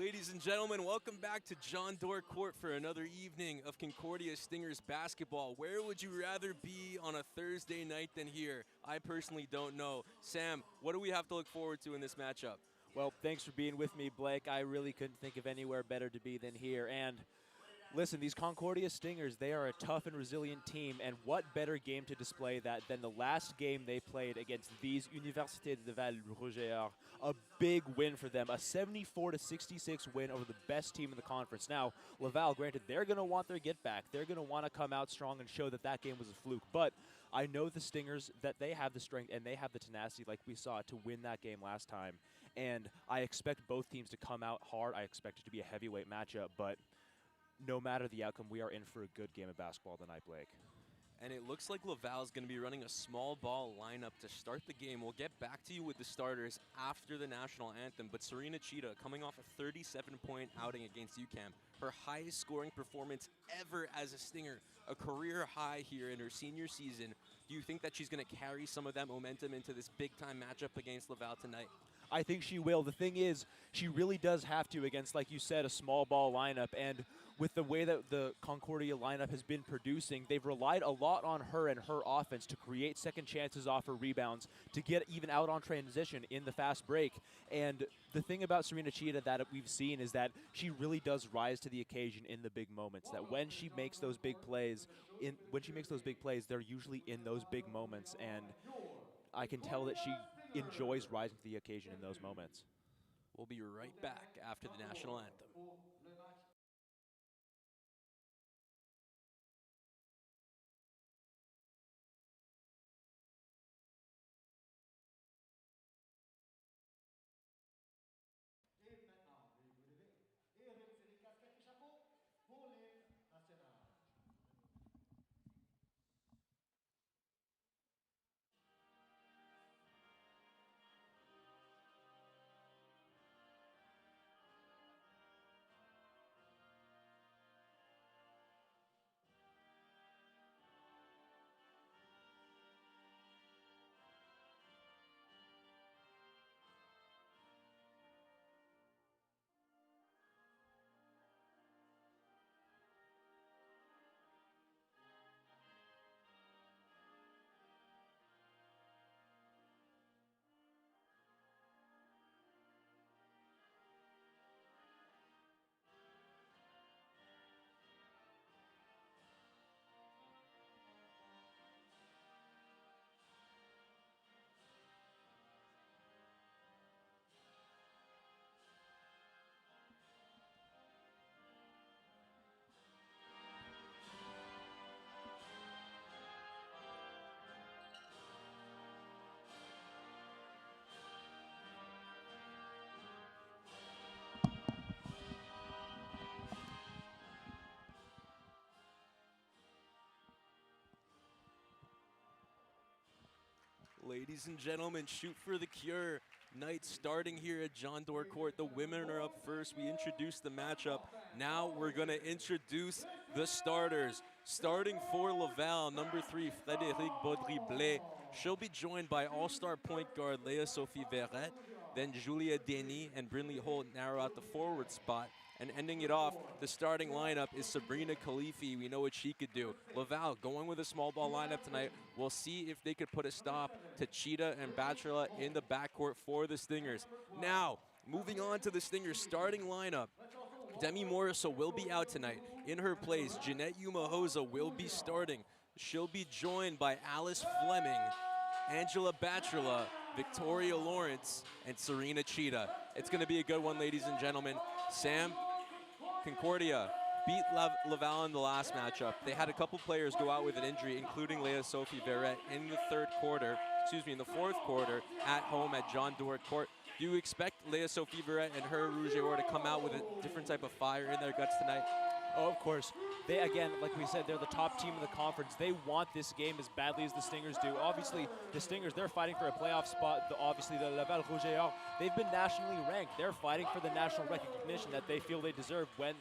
Ladies and gentlemen, welcome back to John Doerr Court for another evening of Concordia Stingers basketball. Where would you rather be on a Thursday night than here? I personally don't know. Sam, what do we have to look forward to in this matchup? Well, thanks for being with me, Blake. I really couldn't think of anywhere better to be than here. And listen, these Concordia Stingers, they are a tough and resilient team, and what better game to display that than the last game they played against these Université de Laval Rouge et Or. A big win for them, a 74-66 win over the best team in the conference. Now, Laval, granted, they're going to want their get back. They're going to want to come out strong and show that that game was a fluke. But I know the Stingers, that they have the strength and they have the tenacity, like we saw, to win that game last time. And I expect both teams to come out hard. I expect it to be a heavyweight matchup, but no matter the outcome, we are in for a good game of basketball tonight, Blake. And it looks like Laval is going to be running a small ball lineup to start the game. We'll get back to you with the starters after the national anthem, but Serena Cheetah coming off a 37-point outing against UQAM, her highest scoring performance ever as a Stinger, a career high here in her senior season. Do you think that she's going to carry some of that momentum into this big-time matchup against Laval tonight? I think she will. The thing is, she really does have to against, like you said, a small ball lineup. And with the way that the Concordia lineup has been producing, they've relied a lot on her and her offense to create second chances off her rebounds, to get even out on transition in the fast break. And the thing about Serena Cheetah that we've seen is that she really does rise to the occasion in the big moments. That when she makes those big plays, they're usually in those big moments. And I can tell that she enjoys rising to the occasion in those moments. We'll be right back after the national anthem. Ladies and gentlemen, shoot for the cure. Night starting here at John Doerr Court. The women are up first. We introduced the matchup. Now we're going to introduce the starters. Starting for Laval, number 3, Frédéric Baudry-Blais. She'll be joined by all-star point guard Leah Sophie Verrette. Then Julia Denis and Brinley Holt narrow out the forward spot. And ending it off, the starting lineup is Sabrina Khalifi. We know what she could do. Laval going with a small ball lineup tonight. We'll see if they could put a stop to Cheetah and Bachelor in the backcourt for the Stingers. Now, moving on to the Stingers starting lineup. Demi Morisseau will be out tonight. In her place, Jeanette Umahosa will be starting. She'll be joined by Alice Fleming, Angela Bachelor, Victoria Lawrence, and Serena Cheetah. It's going to be a good one, ladies and gentlemen. Sam, Concordia beat Laval in the last matchup. They had a couple players go out with an injury, including Leah Sophie Verrette in the fourth quarter at home at John Doerr Court. Do you expect Leah Sophie Verrette and her Rouge et Or to come out with a different type of fire in their guts tonight? Oh, of course. They, again, like we said, they're the top team in the conference. They want this game as badly as the Stingers do. Obviously, the Stingers, they're fighting for a playoff spot. Obviously, the Laval Rouge et Or, they've been nationally ranked. They're fighting for the national recognition that they feel they deserve when,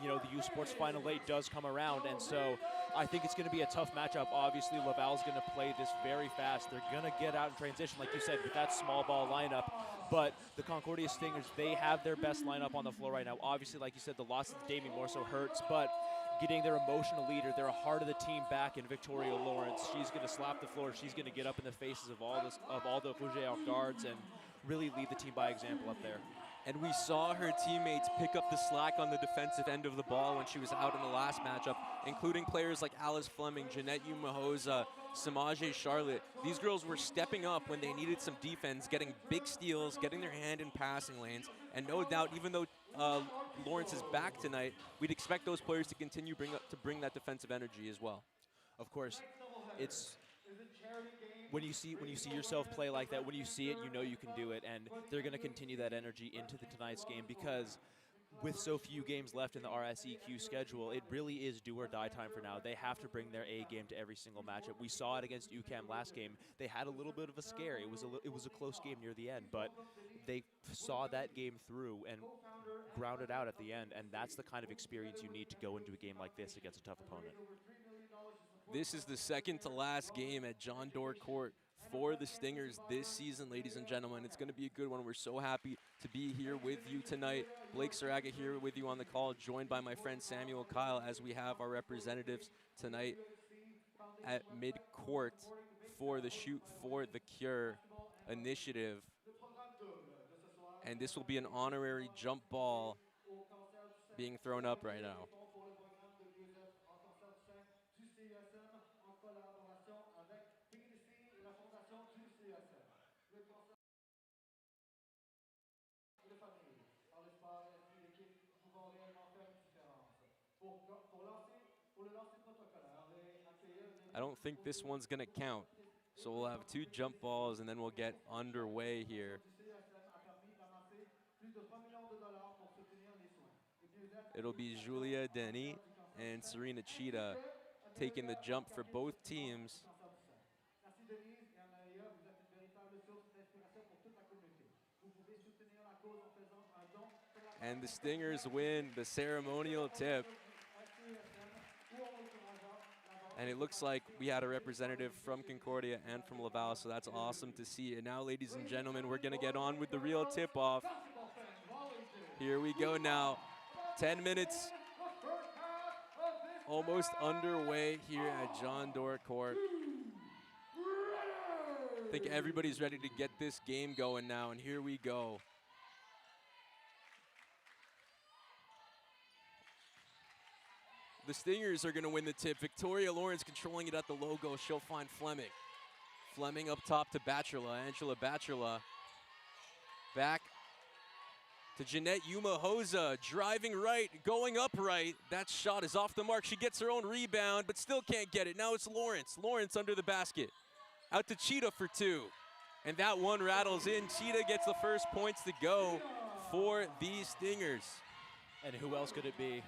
you know, the U Sports Final 8 does come around. And so I think it's going to be a tough matchup. Obviously, Laval's going to play this very fast. They're going to get out in transition, like you said, with that small ball lineup. But the Concordia Stingers, they have their best lineup on the floor right now. Obviously, like you said, the loss of Damien Morso hurts, but getting their emotional leader, their heart of the team back in Victoria Lawrence. She's going to slap the floor. She's going to get up in the faces of all the Rouge et Or guards and really lead the team by example up there. And we saw her teammates pick up the slack on the defensive end of the ball when she was out in the last matchup, including players like Alice Fleming, Jeanette Umahosa, Samaje Charlotte. These girls were stepping up when they needed some defense, getting big steals, getting their hand in passing lanes. And no doubt, even though Lawrence is back tonight, we'd expect those players to continue to bring that defensive energy as well. Of course, it's when you see yourself play like that, when you see it, you know you can do it, and they're going to continue that energy into tonight's game because with so few games left in the RSEQ schedule, it really is do or die time for now. They have to bring their A game to every single matchup. We saw it against UCAM last game. They had a little bit of a scare. It was a close game near the end, but they saw that game through and grounded out at the end, and that's the kind of experience you need to go into a game like this against a tough opponent. This is the second to last game at John Doerr Court for the Stingers this season, ladies and gentlemen. It's going to be a good one. We're so happy to be here with you tonight. Blake Saraga here with you on the call, joined by my friend Samuel Kyle as we have our representatives tonight at mid-court for the Shoot for the Cure initiative. And this will be an honorary jump ball being thrown up right now. I don't think this one's going to count. So we'll have two jump balls and then we'll get underway here. It'll be Julia Denis and Serena Cheetah taking the jump for both teams. And the Stingers win the ceremonial tip. And it looks like we had a representative from Concordia and from Laval, so that's awesome to see. And now, ladies and gentlemen, we're going to get on with the real tip-off. Here we go now. 10 minutes almost underway here at John Doerr Court. I think everybody's ready to get this game going now, and here we go. The Stingers are going to win the tip. Victoria Lawrence controlling it at the logo. She'll find Fleming. Fleming up top to Bachelor. Angela Bachelor. Back to Jeanette Umahosa. Driving right, going upright. That shot is off the mark. She gets her own rebound, but still can't get it. Now it's Lawrence. Lawrence under the basket. Out to Cheetah for two. And that one rattles in. Cheetah gets the first points to go for these Stingers. And who else could it be?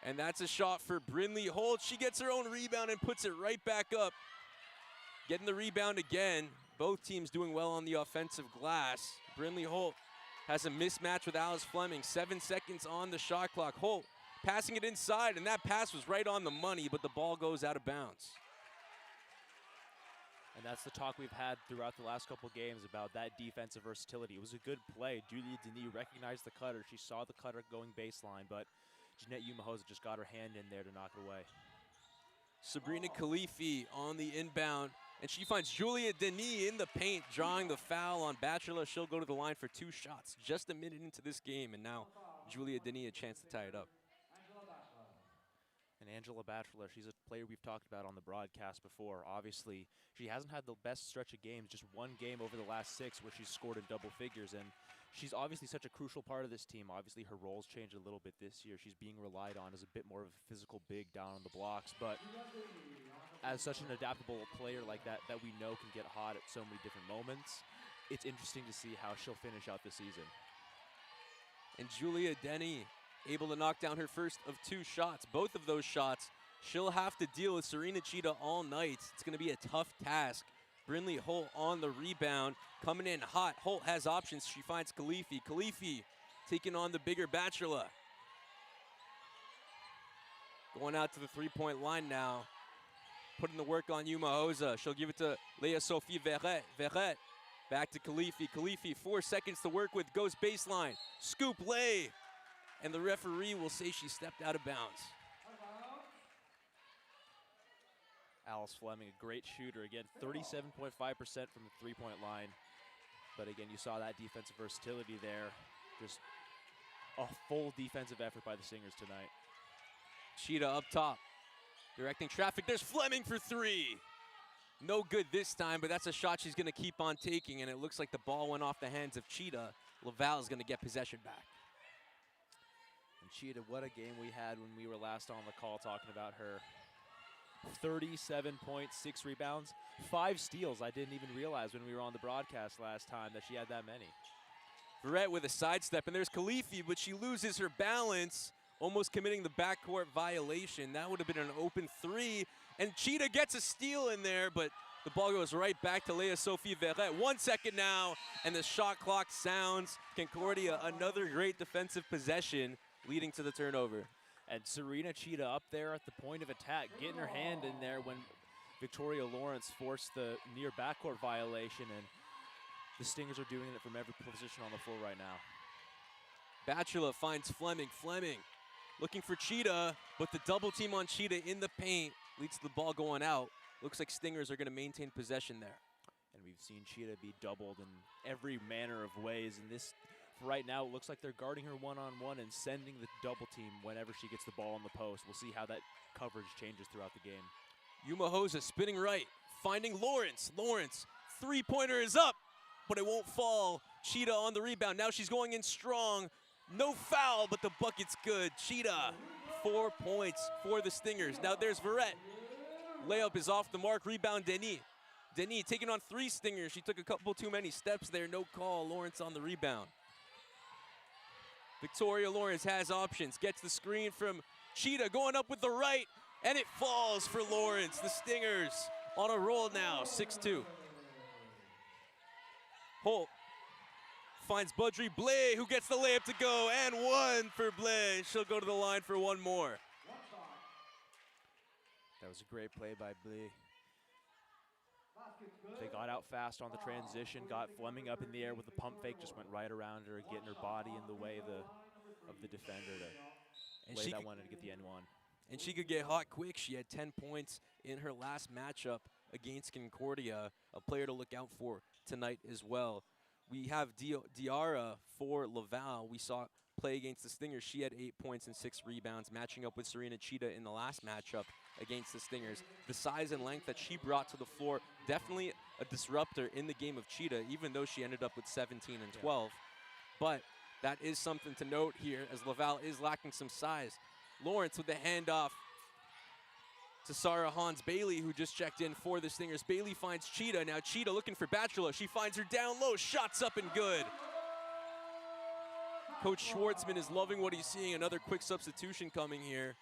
And that's a shot for Brynlee Holt. She gets her own rebound and puts it right back up. Getting the rebound again. Both teams doing well on the offensive glass. Brynlee Holt has a mismatch with Alice Fleming. 7 seconds on the shot clock. Holt passing it inside, and that pass was right on the money, but the ball goes out of bounds. And that's the talk we've had throughout the last couple games about that defensive versatility. It was a good play. Julia Denis recognized the cutter. She saw the cutter going baseline, but Jeanette Umahosa just got her hand in there to knock it away. Sabrina Khalifi on the inbound, and she finds Julia Denis in the paint, drawing the foul on Bachelor. She'll go to the line for 2 shots just a minute into this game, and now Julia Denis a chance to tie it up. And Angela Bachelor, she's a player we've talked about on the broadcast before. Obviously, she hasn't had the best stretch of games, just one game over the last 6 where she's scored in double figures, and she's obviously such a crucial part of this team. Obviously, her roles changed a little bit this year. She's being relied on as a bit more of a physical big down on the blocks, but as such an adaptable player like that we know can get hot at so many different moments, it's interesting to see how she'll finish out the season. And Julia Denis able to knock down her first of 2 shots. Both of those shots, she'll have to deal with Serena Cheetah all night. It's going to be a tough task. Brynlee Holt on the rebound, coming in hot. Holt has options. She finds Khalifi. Khalifi taking on the bigger Bachelor. Going out to the three-point line now. Putting the work on Yuma Hoza. She'll give it to Leah Sophie Verret. Verret back to Khalifi. Khalifi, 4 seconds to work with, goes baseline. Scoop lay. And the referee will say she stepped out of bounds. Alice Fleming, a great shooter. Again, 37.5% from the three-point line. But again, you saw that defensive versatility there. Just a full defensive effort by the Stingers tonight. Cheetah up top, directing traffic. There's Fleming for three. No good this time, but that's a shot she's going to keep on taking, and it looks like the ball went off the hands of Cheetah. LAVAL is going to get possession back. And Cheetah, what a game we had when we were last on the call talking about her. 37.6 rebounds, 5 steals. I didn't even realize when we were on the broadcast last time that she had that many. Verret with a sidestep, and there's Khalifi, but she loses her balance, almost committing the backcourt violation. That would have been an open three, and Cheetah gets a steal in there, but the ball goes right back to Leah Sophie Verret. 1 second now, and the shot clock sounds. Concordia, another great defensive possession, leading to the turnover. And Serena Cheetah up there at the point of attack, getting her hand in there when Victoria Lawrence forced the near backcourt violation, and the Stingers are doing it from every position on the floor right now. Bachelor finds Fleming. Fleming looking for Cheetah, but the double team on Cheetah in the paint leads to the ball going out. Looks like Stingers are going to maintain possession there. And we've seen Cheetah be doubled in every manner of ways, and this, for right now, it looks like they're guarding her one-on-one and sending the double team whenever she gets the ball on the post. We'll see how that coverage changes throughout the game. Yuma Hoza spinning right, finding Lawrence. Lawrence, three-pointer is up, but it won't fall. Cheetah on the rebound. Now she's going in strong. No foul, but the bucket's good. Cheetah, 4 points for the Stingers. Now there's Verret. Layup is off the mark. Rebound, Denis. Denis taking on 3 Stingers. She took a couple too many steps there. No call. Lawrence on the rebound. Victoria Lawrence has options. Gets the screen from Cheetah, going up with the right, and it falls for Lawrence. The Stingers on a roll now, 6-2. Holt finds Budry Blay, who gets the layup to go, and 1 for Blay. She'll go to the line for 1 more. That was a great play by Blay. They got out fast on the transition, got Fleming up in the air with the pump fake, just went right around her, getting her body in the way of the defender to lay that one and get the N1. And she could get hot quick. She had 10 points in her last matchup against Concordia, a player to look out for tonight as well. We have Diarra for LAVAL. We saw play against the Stingers. She had 8 points and 6 rebounds, matching up with Serena Cheetah in the last matchup against the Stingers. The size and length that she brought to the floor, definitely a disruptor in the game of Cheetah, even though she ended up with 17 and 12. But that is something to note here, as LAVAL is lacking some size. Lawrence with the handoff to Sarah Hans-Bailey, who just checked in for the Stingers. Bailey finds Cheetah. Now Cheetah looking for Bachelor. She finds her down low. Shots up and good. Coach Schwartzman is loving what he's seeing. Another quick substitution coming here.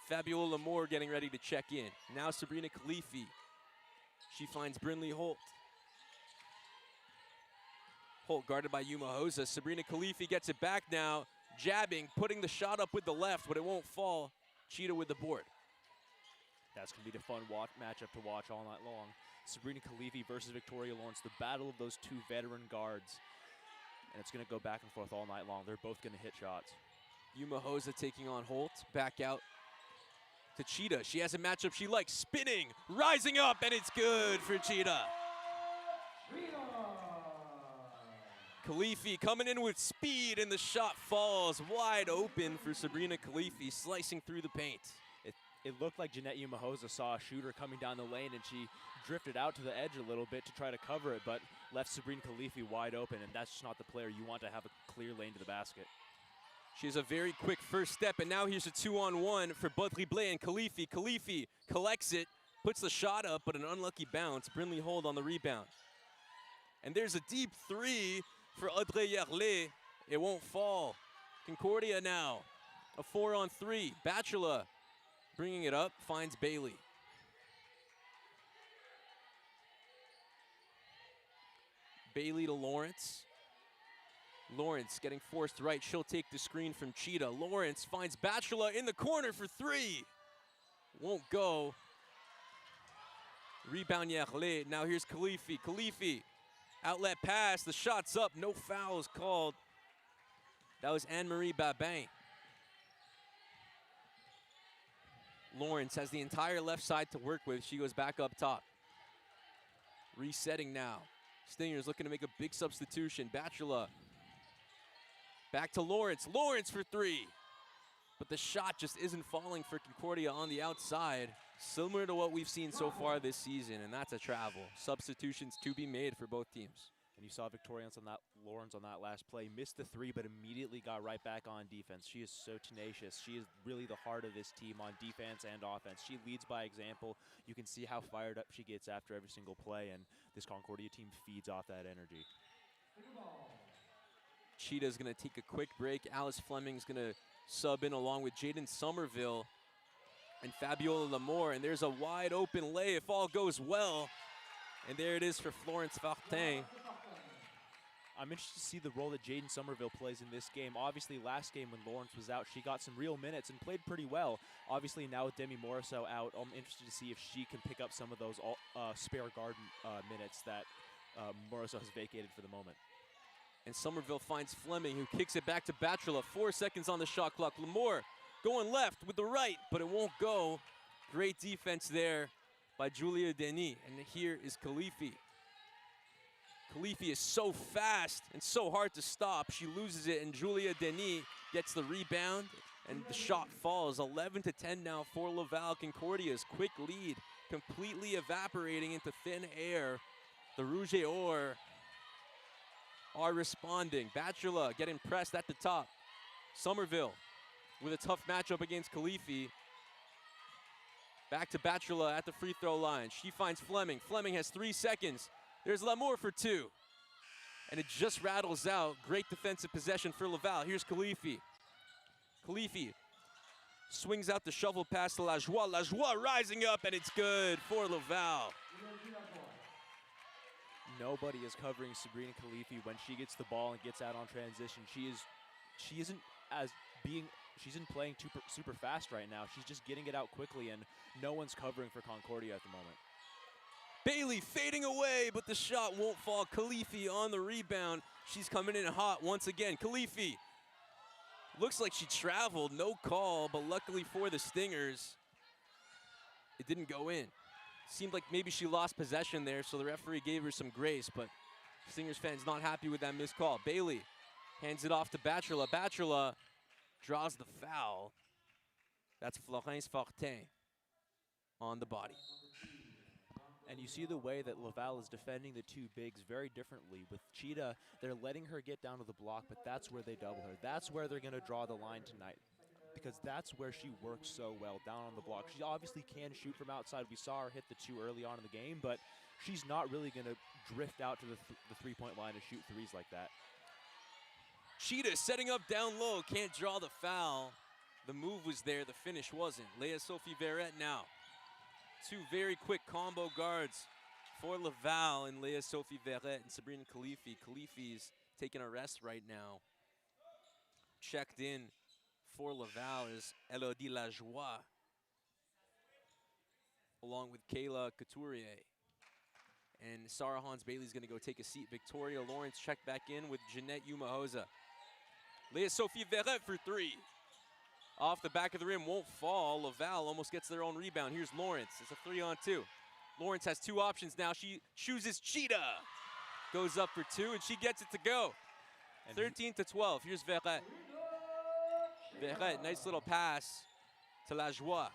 Fabiola Moore getting ready to check in. Now Sabrina Khalifi. She finds Brinley Holt. Holt guarded by Yuma Hoza. Sabrina Khalifi gets it back now. Jabbing, putting the shot up with the left, but it won't fall. Cheetah with the board. That's going to be the fun matchup to watch all night long. Sabrina Khalifi versus Victoria Lawrence, the battle of those 2 veteran guards. And it's going to go back and forth all night long. They're both going to hit shots. Yuma Hoza taking on Holt. Back out to Cheetah. She has a matchup she likes. Spinning, rising up, and it's good for Cheetah. Khalifi coming in with speed, and the shot falls wide open for Sabrina Khalifi, slicing through the paint. It looked like Jeanette Yuma Hoza saw a shooter coming down the lane, and she drifted out to the edge a little bit to try to cover it, but left Sabrina Khalifi wide open, and that's just not the player you want to have a clear lane to the basket. She has a very quick first step, and now here's a 2-on-1 for Budry Blay and Khalifi. Khalifi collects it, puts the shot up, but an unlucky bounce. Brinley Holt on the rebound. And there's a deep 3 for Audrey Yerlet. It won't fall. Concordia now, a 4-on-3. Bachelor bringing it up, finds Bailey. Bailey to Lawrence. Lawrence getting forced right. She'll take the screen from Cheetah. Lawrence finds Bachelor in the corner for 3. Won't go. Rebound Yerle. Now here's Khalifi. Khalifi, outlet pass. The shot's up. No fouls called. That was Anne-Marie Babin. Lawrence has the entire left side to work with. She goes back up top. Resetting now. Stingers looking to make a big substitution. Bachelor. Back to Lawrence. Lawrence for three. But the shot just isn't falling for Concordia on the outside. Similar to what we've seen so far this season, and that's a travel. Substitutions to be made for both teams. And you saw Victorians on that, Lawrence on that last play, missed the three, but immediately got right back on defense. She is so tenacious. She is really the heart of this team on defense and offense. She leads by example. You can see how fired up she gets after every single play, and this Concordia team feeds off that energy. Cheetah's gonna take a quick break. Alice Fleming's gonna sub in along with Jaden Somerville and Fabiola Lamour, and there's a wide open lay if all goes well. And there it is for Florence Fartin. I'm interested to see the role that Jaden Somerville plays in this game. Obviously, last game when Lawrence was out, she got some real minutes and played pretty well. Obviously, now with Demi Morisseau out, I'm interested to see if she can pick up some of those spare guard minutes that Morisseau has vacated for the moment. And Somerville finds Fleming, who kicks it back to Bachelor. 4 seconds on the shot clock. Lamour going left with the right, but it won't go. Great defense there by Julia Denis. And here is Khalifi. Khalifi is so fast and so hard to stop. She loses it, and Julia Denis gets the rebound, and the shot falls. 11-10 now for Laval. Concordia's quick lead completely evaporating into thin air. The Rouge et Or are responding. Bachelor getting pressed at the top. Somerville with a tough matchup against Khalifi. Back to Bachelor at the free throw line. She finds Fleming. Fleming has 3 seconds. There's Lamour for 2. And it just rattles out. Great defensive possession for Laval. Here's Khalifi. Khalifi swings out the shovel pass to Lajoie. Lajoie rising up, and it's good for Laval. Nobody is covering Sabrina Khalifi when she gets the ball and gets out on transition. She isn't playing super fast right now. She's just getting it out quickly, and no one's covering for Concordia at the moment. Bailey fading away, but the shot won't fall. Khalifi on the rebound. She's coming in hot once again. Khalifi looks like she traveled, no call, but luckily for the Stingers, it didn't go in. Seemed like maybe she lost possession there, so the referee gave her some grace, but Stingers fans not happy with that missed call. Bailey hands it off to Bachelor. Bachelor draws the foul. That's Florence Fortin on the body. And you see the way that Laval is defending the two bigs very differently. With Cheetah, they're letting her get down to the block, but that's where they double her. That's where they're going to draw the line tonight, because that's where she works so well, down on the block. She obviously can shoot from outside. We saw her hit the 2 early on in the game, but she's not really going to drift out to the three-point line and shoot threes like that. Cheetah setting up down low, can't draw the foul. The move was there, the finish wasn't. Leah Sophie Verrette now. 2 very quick combo guards for Laval, and Leah Sophie Verrette and Sabrina Khalifi. Khalifi's taking a rest right now. Checked in for Laval is Elodie Lajoie, along with Kayla Couturier. And Sarah Hans Bailey's gonna go take a seat. Victoria Lawrence checked back in with Jeanette Umahosa. Leah Sophie Verrette for 3. Off the back of the rim, won't fall. Laval almost gets their own rebound. Here's Lawrence, it's a 3-on-2. Lawrence has 2 options now. She chooses Cheetah. Goes up for 2, and she gets it to go. 13-12, here's Verrette. Verrette, nice little pass to Lajoie.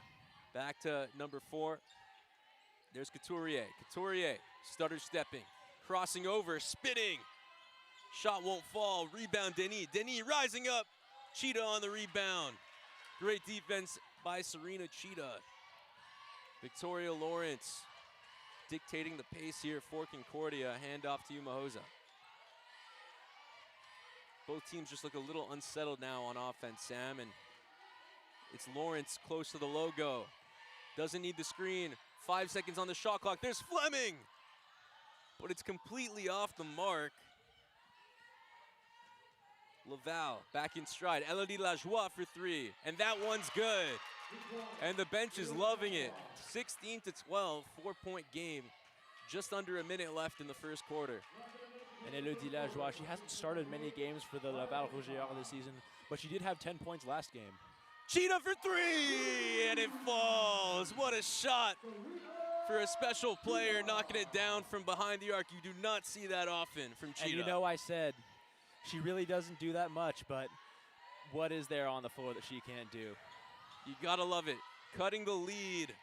Back to number 4. There's Couturier. Couturier, stutter stepping, crossing over, spitting. Shot won't fall, rebound Denis. Denis rising up, Cheetah on the rebound. Great defense by Serena Cheetah. Victoria Lawrence dictating the pace here for Concordia. Handoff to Umahosa. Both teams just look a little unsettled now on offense, Sam, and it's Lawrence close to the logo. Doesn't need the screen. 5 seconds on the shot clock. There's Fleming, but it's completely off the mark. Laval back in stride. Elodie Lajoie for 3, and that one's good. And the bench is loving it. 16 to 12, 4-point game. Just under a minute left in the first quarter. And Elodie Lajoie, she hasn't started many games for the Laval Rougeard this season, but she did have 10 points last game. Cheetah for three, and it falls. What a shot for a special player knocking it down from behind the arc. You do not see that often from Cheetah. And you know, I said she really doesn't do that much, but what is there on the floor that she can't do? You gotta love it. Cutting the lead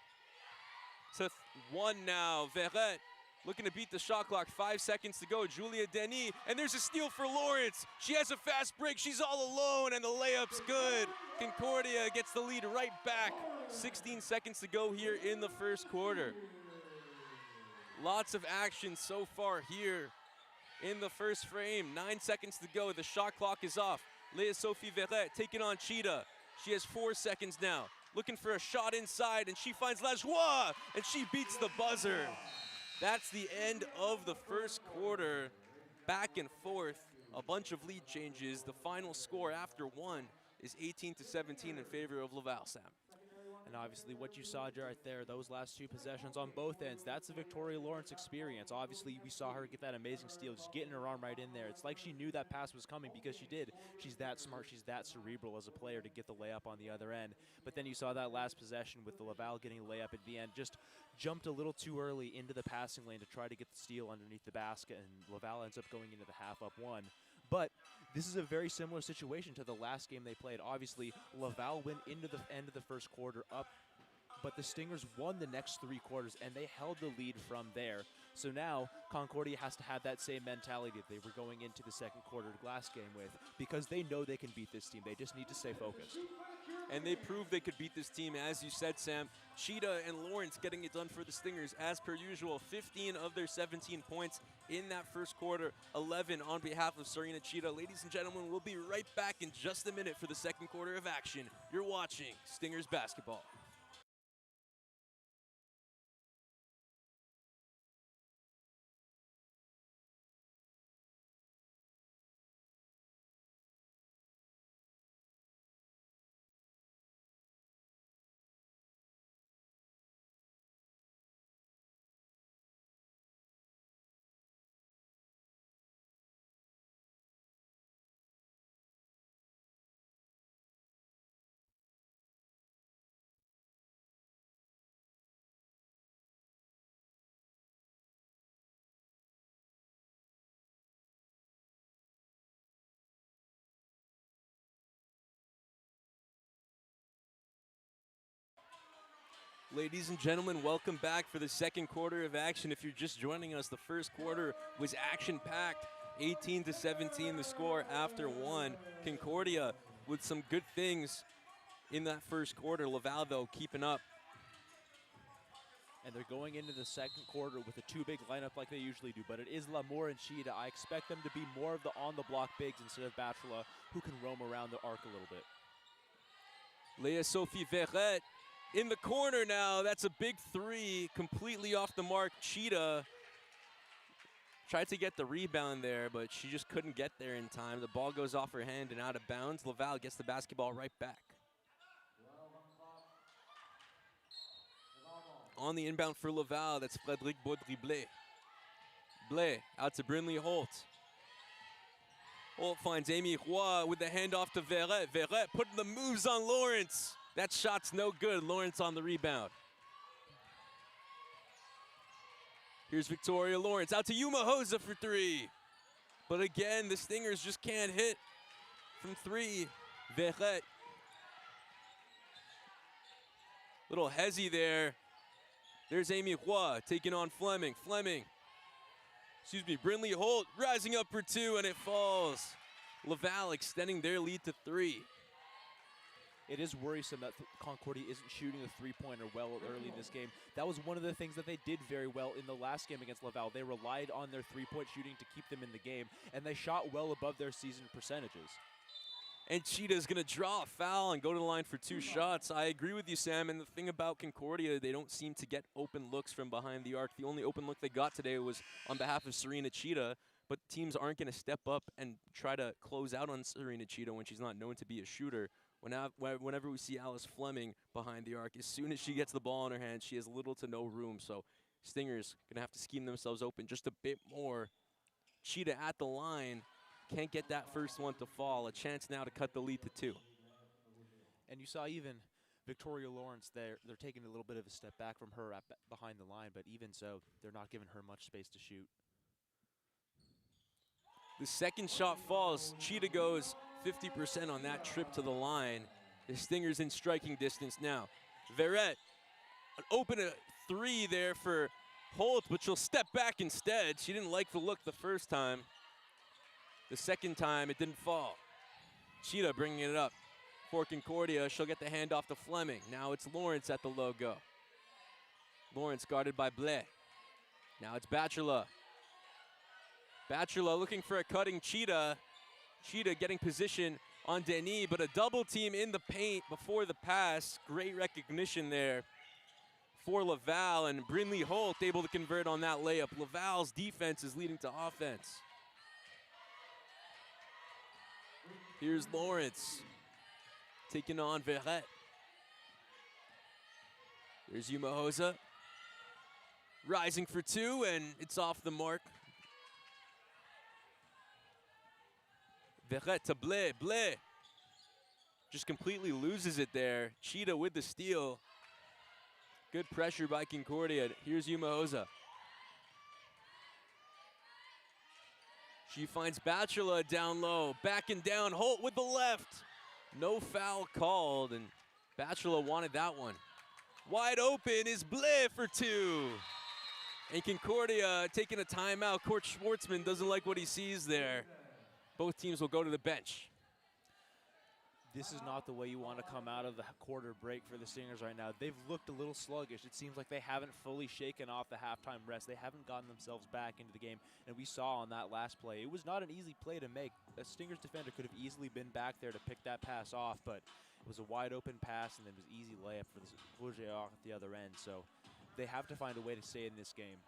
to one now. Verret looking to beat the shot clock. 5 seconds to go. Julia Denis, and there's a steal for Lawrence. She has a fast break. She's all alone, and the layup's good. Concordia gets the lead right back. 16 seconds to go here in the first quarter. Lots of action so far here in the first frame. 9 seconds to go. The shot clock is off. Léa Sophie Verret taking on Cheetah. She has 4 seconds now. Looking for a shot inside, and she finds Lajoie, and she beats the buzzer. That's the end of the first quarter. Back and forth, a bunch of lead changes. The final score after one is 18 to 17 in favor of Laval, Sam. And obviously what you saw right there, those last two possessions on both ends, that's the Victoria Lawrence experience. Obviously we saw her get that amazing steal, just getting her arm right in there. It's like she knew that pass was coming because she did. She's that smart, she's that cerebral as a player to get the layup on the other end. But then you saw that last possession with the Laval getting the layup at the end, just jumped a little too early into the passing lane to try to get the steal underneath the basket, and Laval ends up going into the half up one. But this is a very similar situation to the last game they played. Obviously, Laval went into the end of the first quarter up, but the Stingers won the next 3 quarters, and they held the lead from there. So now Concordia has to have that same mentality that they were going into the second quarter glass game with, because they know they can beat this team. They just need to stay focused. And they proved they could beat this team, as you said, Sam. Cheetah and Lawrence getting it done for the Stingers as per usual. 15 of their 17 points in that first quarter, 11 on behalf of Serena Cheetah. Ladies and gentlemen, we'll be right back in just a minute for the second quarter of action. You're watching Stingers basketball. Ladies and gentlemen, welcome back for the second quarter of action. If you're just joining us, the first quarter was action-packed. 18 to 17 the score after one. Concordia with some good things in that first quarter. Laval, though, keeping up. And they're going into the second quarter with a 2-big lineup like they usually do, but it is Lamour and Cheetah. I expect them to be more of the on-the-block bigs instead of Bachelor, who can roam around the arc a little bit. Léa Sophie Verret in the corner now. That's a big three, completely off the mark. Cheetah tried to get the rebound there, but she just couldn't get there in time. The ball goes off her hand and out of bounds. Laval gets the basketball right back. On the inbound for Laval, that's Frédéric Baudry-Blais. Blais out to Brinley Holt. Holt finds Amy Roy with the handoff to Verret. Verret putting the moves on Lawrence. That shot's no good. Lawrence on the rebound. Here's Victoria Lawrence out to Yuma Hosa for three. But again, the Stingers just can't hit from three. Verret. Little hezzy there. There's Amy Roy taking on Fleming. Brinley Holt rising up for two, and it falls. Laval extending their lead to three. It is worrisome that Concordia isn't shooting a three-pointer well early in this game. That was one of the things that they did very well in the last game against Laval. They relied on their three-point shooting to keep them in the game, and they shot well above their season percentages. And Cheetah's going to draw a foul and go to the line for two shots. I agree with you, Sam. And the thing about Concordia, they don't seem to get open looks from behind the arc. The only open look they got today was on behalf of Serena Cheetah. But teams aren't going to step up and try to close out on Serena Cheetah when she's not known to be a shooter. Whenever we see Alice Fleming behind the arc, as soon as she gets the ball in her hand, she has little to no room. So Stingers going to have to scheme themselves open just a bit more. Cheetah at the line, can't get that first one to fall. A chance now to cut the lead to 2. And you saw even Victoria Lawrence there. They're taking a little bit of a step back from her behind the line, but even so, they're not giving her much space to shoot. The second shot falls. Cheetah goes 50% on that trip to the line. The Stingers in striking distance now. Verrett, an open 3 there for Holt, but she'll step back instead. She didn't like the look the first time. The second time, it didn't fall. Cheetah bringing it up for Concordia. She'll get the handoff to Fleming. Now it's Lawrence at the logo. Lawrence guarded by Blais. Now it's Bachelor. Bachelor looking for a cutting Cheetah. Cheetah getting position on Denis, but a double team in the paint before the pass. Great recognition there for Laval, and Brinley Holt able to convert on that layup. Laval's defense is leading to offense. Here's Lawrence taking on Verrett. There's Umahosa rising for 2, and it's off the mark. Verrett to Blais. Blais just completely loses it there. Cheetah with the steal. Good pressure by Concordia. Here's Umahosa. She finds Bachelor down low. Backing down. Holt with the left. No foul called, and Bachelor wanted that one. Wide open is Blais for 2. And Concordia taking a timeout. Court Schwartzman doesn't like what he sees there. Both teams will go to the bench. This is not the way you want to come out of the quarter break for the Stingers right now. They've looked a little sluggish. It seems like they haven't fully shaken off the halftime rest. They haven't gotten themselves back into the game, and we saw on that last play, it was not an easy play to make. A Stingers defender could have easily been back there to pick that pass off, but it was a wide open pass, and it was an easy layup for the Rouge at the other end. So they have to find a way to stay in this game.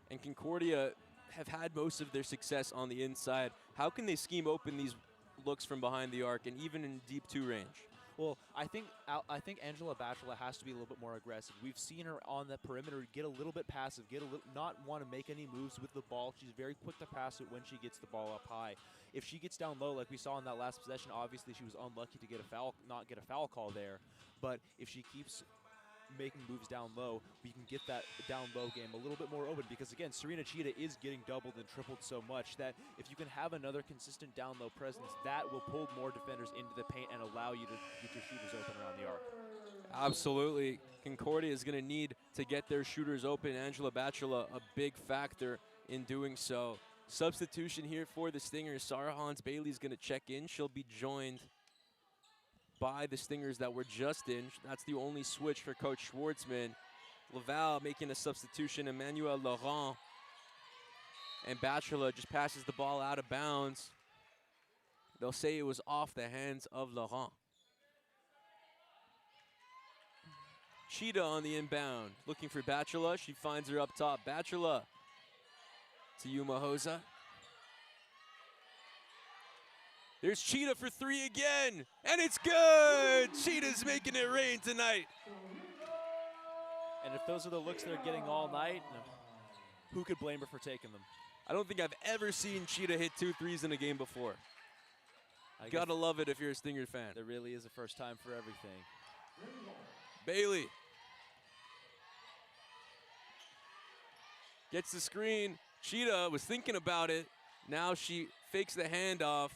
And Concordia have had most of their success on the inside. How can they scheme open these looks from behind the arc and even in deep 2 range? Well, I think Angela Bachelor has to be a little bit more aggressive. We've seen her on the perimeter get a little bit passive, not want to make any moves with the ball. She's very quick to pass it when she gets the ball up high. If she gets down low, like we saw in that last possession, obviously she was unlucky to get a foul, not get a foul call there. But if she keeps making moves down low, we can get that down low game a little bit more open, because again, Serena Cheetah is getting doubled and tripled so much that if you can have another consistent down low presence, that will pull more defenders into the paint and allow you to get your shooters open around the arc. Absolutely. Concordia is going to need to get their shooters open. Angela Bachelor, a big factor in doing so. Substitution here for the Stingers. Sarah Hans-Bailey is going to check in. She'll be joined by the Stingers that were just in. That's the only switch for Coach Schwartzman. Laval making a substitution, Emmanuel Laurent. And Bachelor just passes the ball out of bounds. They'll say it was off the hands of Laurent. Cheetah on the inbound, looking for Bachelor. She finds her up top. Bachelor to Umahosa. There's Cheetah for 3 again, and it's good! Cheetah's making it rain tonight. And if those are the looks they're getting all night, who could blame her for taking them? I don't think I've ever seen Cheetah hit 2 threes in a game before. Gotta love it if you're a Stinger fan. There really is a first time for everything. Bailey gets the screen. Cheetah was thinking about it. Now she fakes the handoff.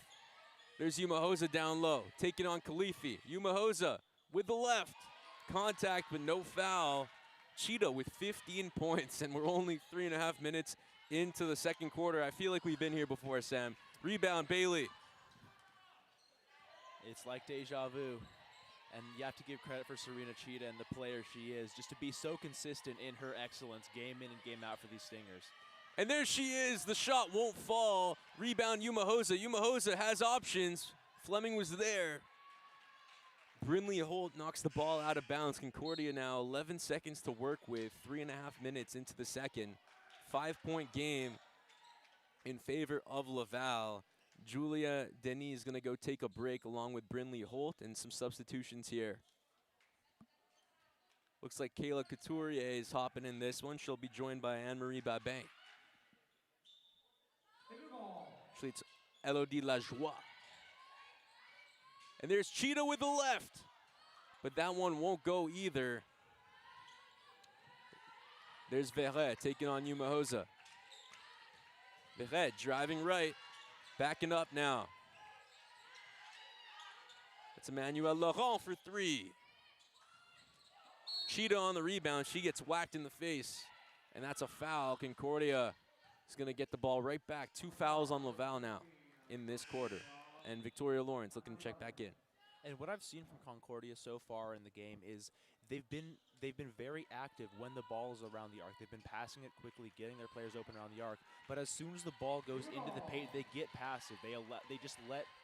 There's Umahosa down low, taking on Khalifi. Umahosa with the left. Contact, but no foul. Cheetah with 15 points, and we're only 3.5 minutes into the second quarter. I feel like we've been here before, Sam. Rebound, Bailey. It's like deja vu. And you have to give credit for Serena Cheetah and the player she is, just to be so consistent in her excellence game in and game out for these Stingers. And there she is. The shot won't fall. Rebound, Umahosa. Umahosa has options. Fleming was there. Brinley Holt knocks the ball out of bounds. Concordia now 11 seconds to work with. 3.5 minutes into the second. 5-point game in favor of Laval. Julia Denis is going to go take a break along with Brinley Holt, and some substitutions here. Looks like Kayla Couturier is hopping in this one. She'll be joined by Anne-Marie Babin. Actually, it's Elodie Lajoie. And there's Cheetah with the left. But that one won't go either. There's Verret taking on Yuma Hosa. Verret driving right. Backing up now. It's Emmanuelle Laurent for 3. Cheetah on the rebound. She gets whacked in the face. And that's a foul. Concordia is going to get the ball right back. 2 fouls on Laval now in this quarter. And Victoria Lawrence looking to check back in. And what I've seen from Concordia so far in the game is they've been very active when the ball is around the arc. They've been passing it quickly, getting their players open around the arc. But as soon as the ball goes into the paint, they get passive. They just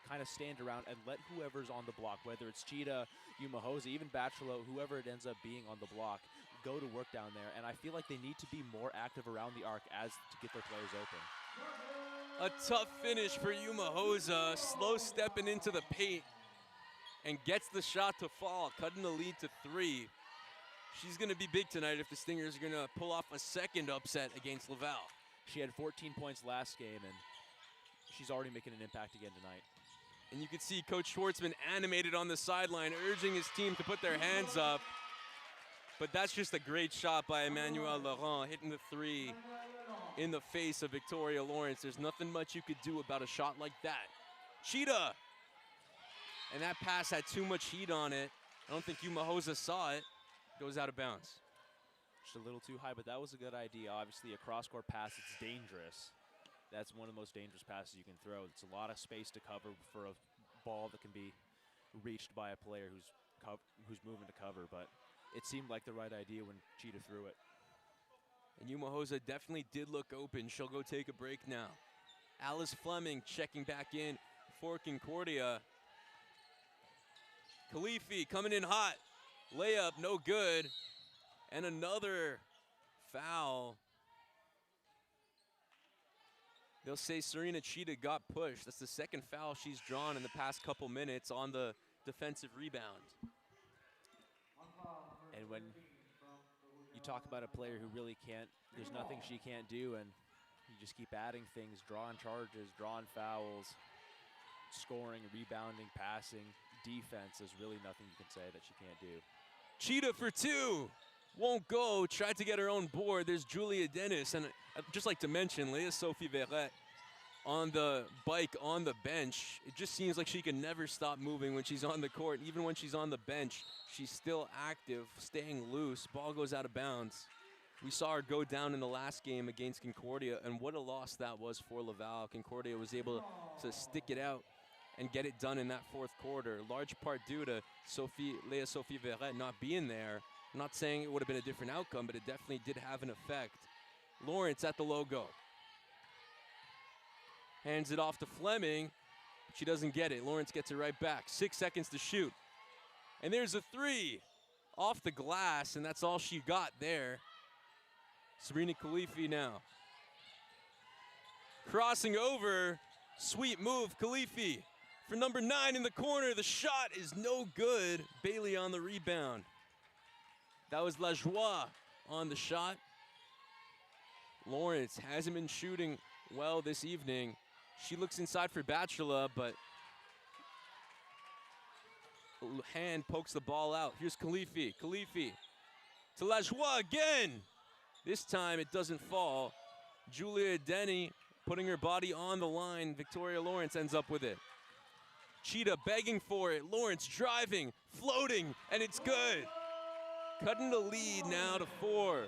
kind of stand around and let whoever's on the block, whether it's Cheetah, Yuma Hosa, even Bachelot, whoever it ends up being on the block, go to work down there. And I feel like they need to be more active around the arc to get their players open. A tough finish for Yuma Hosa, slow stepping into the paint and gets the shot to fall, cutting the lead to 3. She's going to be big tonight if the Stingers are going to pull off a second upset against Laval. She had 14 points last game, and she's already making an impact again tonight. And you can see Coach Schwartzman animated on the sideline, urging his team to put their hands up. But that's just a great shot by Emmanuelle Laurent, hitting the 3 in the face of Victoria Lawrence. There's nothing much you could do about a shot like that. Cheetah! And that pass had too much heat on it. I don't think Yuma Hosa saw it. Goes out of bounds. Just a little too high, but that was a good idea. Obviously, a cross-court pass, it's dangerous. That's one of the most dangerous passes you can throw. It's a lot of space to cover for a ball that can be reached by a player who's moving to cover, but it seemed like the right idea when Cheetah threw it. And Yuma Hosa definitely did look open. She'll go take a break now. Alice Fleming checking back in for Concordia. Khalifi coming in hot. Layup, no good. And another foul. They'll say Serena Cheetah got pushed. That's the second foul she's drawn in the past couple minutes on the defensive rebound. And when you talk about a player who really there's nothing she can't do, and you just keep adding things, drawing charges, drawing fouls, scoring, rebounding, passing, defense, there's really nothing you can say that she can't do. Cheetah for 2. Won't go. Tried to get her own board. There's Julia Dennis. And I'd just like to mention Leah Sophie Verret on the bike on the bench. It just seems like she can never stop moving when she's on the court. Even when she's on the bench, she's still active, staying loose. Ball goes out of bounds. We saw her go down in the last game against Concordia, and what a loss that was for Laval. Concordia was able to stick it out and get it done in that fourth quarter, large part due to Leah Sophie Verret not being there. I'm not saying it would have been a different outcome, but it definitely did have an effect. Lawrence at the logo. Hands it off to Fleming. She doesn't get it. Lawrence gets it right back. 6 seconds to shoot. And there's a 3 off the glass, and that's all she got there. Serena Khalifi now. Crossing over. Sweet move, Khalifi. For number 9 in the corner, the shot is no good. Bailey on the rebound. That was Lajoie on the shot. Lawrence hasn't been shooting well this evening. She looks inside for Bachelot, but hand pokes the ball out. Here's Khalifi. Khalifi to Lajoie again. This time it doesn't fall. Julia Denny putting her body on the line. Victoria Lawrence ends up with it. Cheetah begging for it. Lawrence driving, floating, and it's good. Cutting the lead now to 4.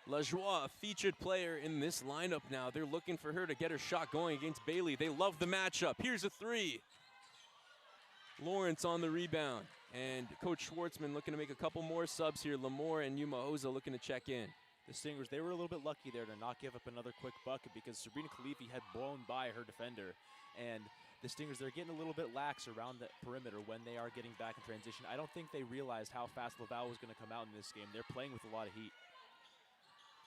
Lajoie, a featured player in this lineup now. They're looking for her to get her shot going against Bailey. They love the matchup. Here's a 3. Lawrence on the rebound. And Coach Schwartzman looking to make a couple more subs here. Lamore and Yuma Hosa looking to check in. The Stingers, they were a little bit lucky there to not give up another quick bucket because Serena Khalifi had blown by her defender. And the Stingers, they're getting a little bit lax around the perimeter when they are getting back in transition. I don't think they realized how fast Laval was going to come out in this game. They're playing with a lot of heat.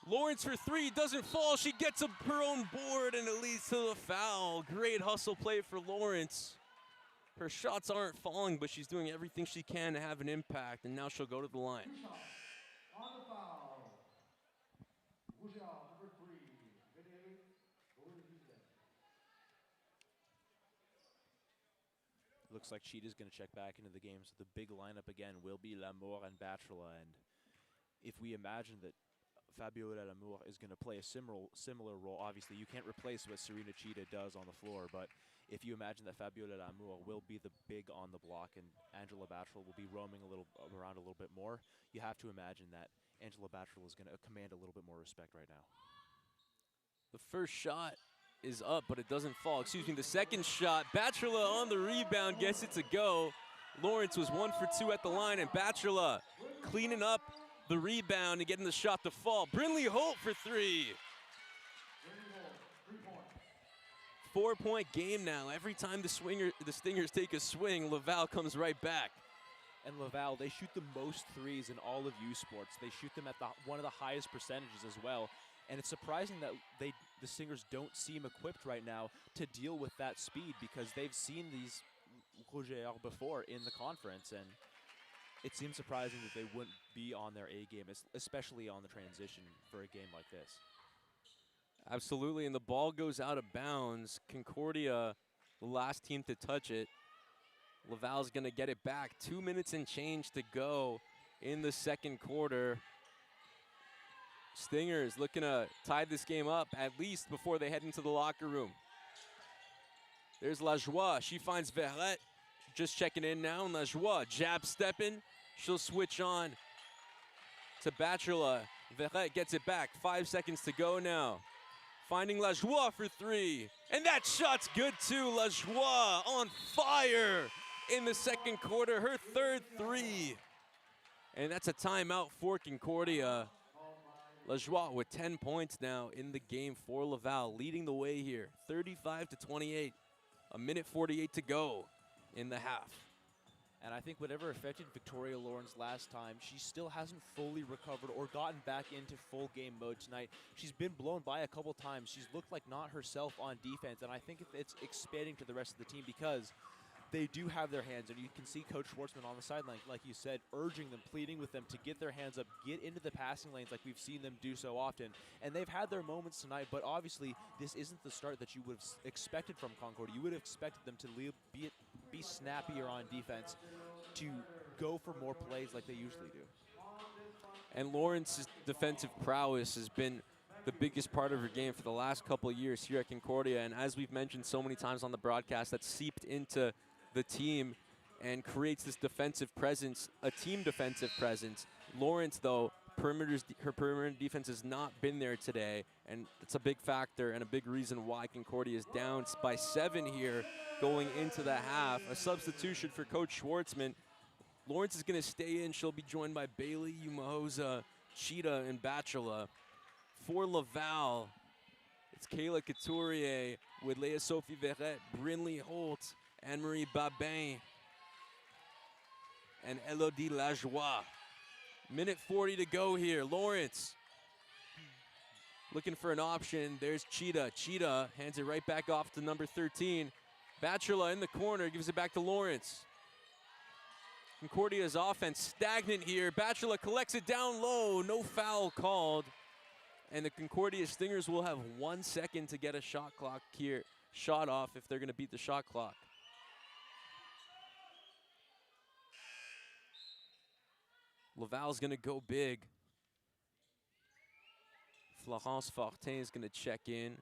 Lawrence for three, doesn't fall. She gets her own board, and it leads to the foul. Great hustle play for Lawrence. Her shots aren't falling, but she's doing everything she can to have an impact, and now she'll go to the line. On the foul. Number 3. Looks like Cheetah's going to check back into the game, so the big lineup again will be Lamour and Bachelor. And if we imagine that Fabiola Lamour is going to play a similar role, obviously you can't replace what Serena Cheetah does on the floor, but if you imagine that Fabiola Lamour will be the big on the block and Angela Bachelor will be roaming around a little bit more, you have to imagine that Angela Bachelor is going to command a little bit more respect right now. The first shot is up, but it doesn't fall. Excuse me, the second shot, Bachelor on the rebound, gets it to go. Lawrence was 1 for 2 at the line, and Bachelor cleaning up the rebound and getting the shot to fall. Brinley Holt for three. 4-point game now. Every time the Stingers take a swing, Laval comes right back. And Laval, they shoot the most threes in all of U Sports. They shoot them at one of the highest percentages as well. And it's surprising that the Stingers don't seem equipped right now to deal with that speed, because they've seen these Rougeurs before in the conference, and it seems surprising that they wouldn't be on their A game, especially on the transition for a game like this. Absolutely, and the ball goes out of bounds. Concordia, the last team to touch it. Laval's gonna get it back. 2 minutes and change to go in the second quarter. Stingers looking to tie this game up at least before they head into the locker room. There's Lajoie. She finds Verrette. Just checking in now. And Lajoie jab stepping. She'll switch on to Bachelor. Verrette gets it back. 5 seconds to go now. Finding Lajoie for three. And that shot's good too. Lajoie on fire in the second quarter. Her third three. And that's a timeout for Concordia. Lajoie with 10 points now in the game for Laval, leading the way here, 35-28. A minute 48 to go in the half. And I think whatever affected Victoria Lawrence last time, she still hasn't fully recovered or gotten back into full game mode tonight. She's been blown by a couple times. She's looked like not herself on defense, and I think it's expanding to the rest of the team because they do have their hands, and you can see Coach Schwartzman on the sideline, like you said, urging them, pleading with them to get their hands up, get into the passing lanes like we've seen them do so often. And they've had their moments tonight, but obviously this isn't the start that you would have expected from Concordia. You would have expected them to be snappier on defense, to go for more plays like they usually do. And Lawrence's defensive prowess has been the biggest part of her game for the last couple of years here at Concordia. And as we've mentioned so many times on the broadcast, that's seeped into the team and creates this defensive presence, a team defensive presence. Lawrence, though, her perimeter defense has not been there today, and it's a big factor and a big reason why Concordia is down by 7 here going into the half. A substitution for Coach Schwartzman. Lawrence is going to stay in. She'll be joined by Bailey, Umahosa, Cheetah, and Bachelor. For Laval, it's Kayla Couturier with Leah Sophie Verrette, Brinley Holt, Anne-Marie Babin, and Elodie Lajoie. Minute 40 to go here. Lawrence looking for an option. There's Cheetah. Cheetah hands it right back off to number 13. Bachelor in the corner, gives it back to Lawrence. Concordia's offense stagnant here. Bachelor collects it down low. No foul called. And the Concordia Stingers will have 1 second to get a shot clock here. Shot off if they're going to beat the shot clock. Laval's going to go big. Florence Fortin is going to check in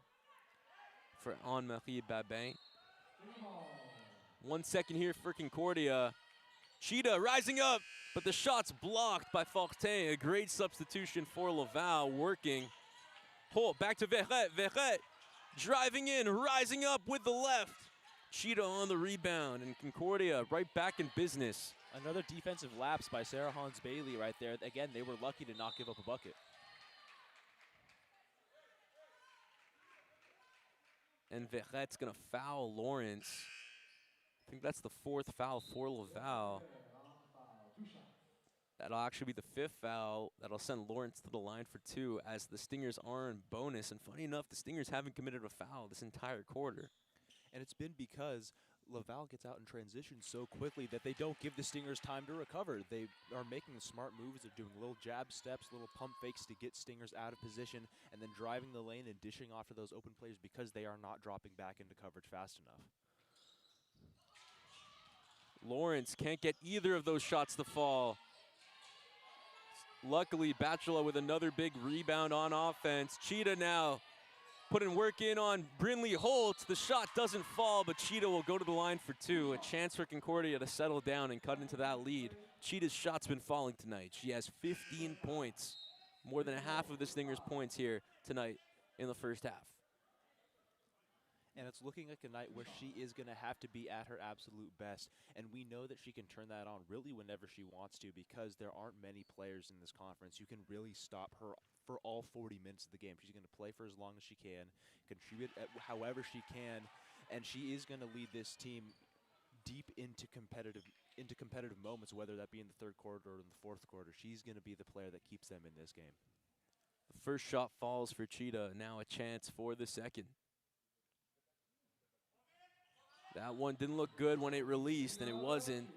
for Anne-Marie Babin. 1 second here for Concordia. Cheetah rising up, but the shot's blocked by Fortin. A great substitution for Laval, working. Holt back to Verrette. Verrette driving in, rising up with the left. Cheetah on the rebound, and Concordia right back in business. Another defensive lapse by Sarah Hans-Bailey right there. Again, they were lucky to not give up a bucket. And Verrette's going to foul Lawrence. I think that's the 4th foul for Laval. That'll actually be the fifth foul. That'll send Lawrence to the line for 2 as the Stingers are in bonus. And funny enough, the Stingers haven't committed a foul this entire quarter. And it's been because LAVAL gets out in transition so quickly that they don't give the Stingers time to recover. They are making smart moves. They're doing little jab steps, little pump fakes to get Stingers out of position, and then driving the lane and dishing off to those open players because they are not dropping back into coverage fast enough. Lawrence can't get either of those shots to fall. Luckily, Bachelor with another big rebound on offense. Cheetah now putting work in on Brinley Holt. The shot doesn't fall, but Cheetah will go to the line for 2. A chance for Concordia to settle down and cut into that lead. Cheetah's shot's been falling tonight. She has 15 points, more than half of the Stingers' points here tonight in the first half. And it's looking like a night where she is going to have to be at her absolute best. And we know that she can turn that on really whenever she wants to, because there aren't many players in this conference who can really stop her for all 40 minutes of the game. She's going to play for as long as she can, contribute however she can, and she is going to lead this team deep into competitive moments, whether that be in the third quarter or in the fourth quarter. She's going to be the player that keeps them in this game. The first shot falls for Cheetah. Now a chance for the second. That one didn't look good when it released, and it wasn't.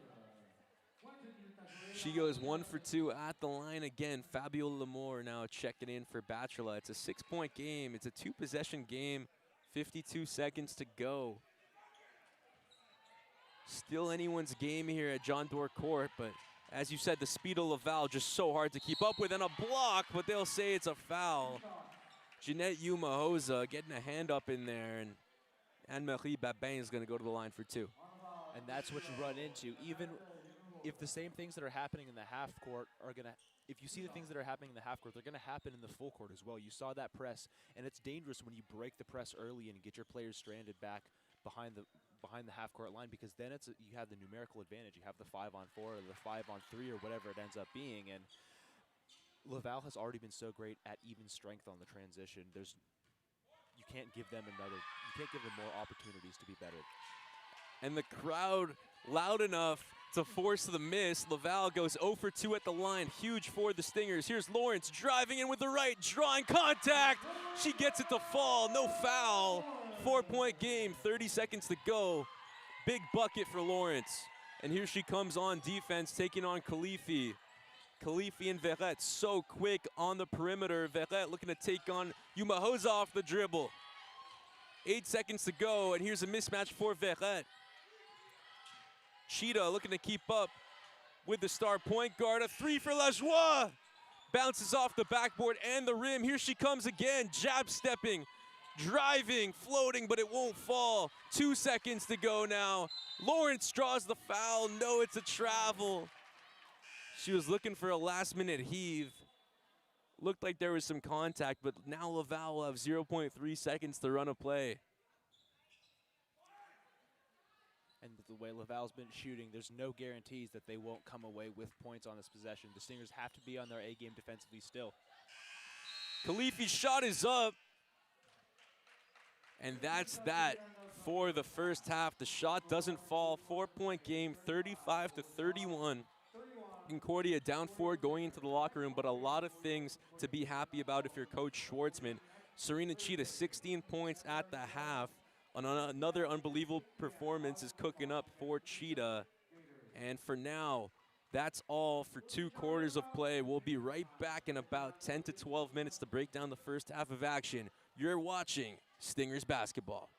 She goes 1 for 2 at the line again. Fabiola Lamore now checking in for Bachelor. It's a 6-point game. It's a 2-possession game. 52 seconds to go. Still anyone's game here at John Doerr Court, but as you said, the speed of LAVAL just so hard to keep up with, and a block, but they'll say it's a foul. Jeanette Umahosa getting a hand up in there, and Anne-Marie Babin is going to go to the line for 2. And that's what you run into. Even if the same things that are happening in the half court are going to, if you see the things that are happening in the half court, they're going to happen in the full court as well. You saw that press, and it's dangerous when you break the press early and get your players stranded back behind the half court line, because then you have the numerical advantage. You have the 5-on-4 or the 5-on-3 or whatever it ends up being. And LAVAL has already been so great at even strength on the transition. You can't give them more opportunities to be better. And the crowd loud enough to force the miss. LAVAL goes 0 for 2 at the line. Huge for the Stingers. Here's Lawrence driving in with the right, drawing contact. She gets it to fall, no foul. 4-point game, 30 seconds to go. Big bucket for Lawrence. And here she comes on defense, taking on Khalifi. Khalifi and Verret so quick on the perimeter. Verret looking to take on Umahosa off the dribble. 8 seconds to go, and here's a mismatch for Verret. Cheetah looking to keep up with the star point guard. A 3 for Lajoie. Bounces off the backboard and the rim. Here she comes again, jab stepping, driving, floating, but it won't fall. 2 seconds to go now. Lawrence draws the foul. No, it's a travel. She was looking for a last-minute heave. Looked like there was some contact, but now LAVAL will have 0.3 seconds to run a play. And the way LAVAL's been shooting, there's no guarantees that they won't come away with points on this possession. The Stingers have to be on their A game defensively still. Khalifi's shot is up. And that's that for the first half. The shot doesn't fall. 4-point game, 35-31. Concordia down 4 going into the locker room, but a lot of things to be happy about if you're Coach Schwartzman. Serena Cheetah, 16 points at the half. Another unbelievable performance is cooking up for Cheetah. And for now, that's all for 2 quarters of play. We'll be right back in about 10 to 12 minutes to break down the first half of action. You're watching Stingers basketball.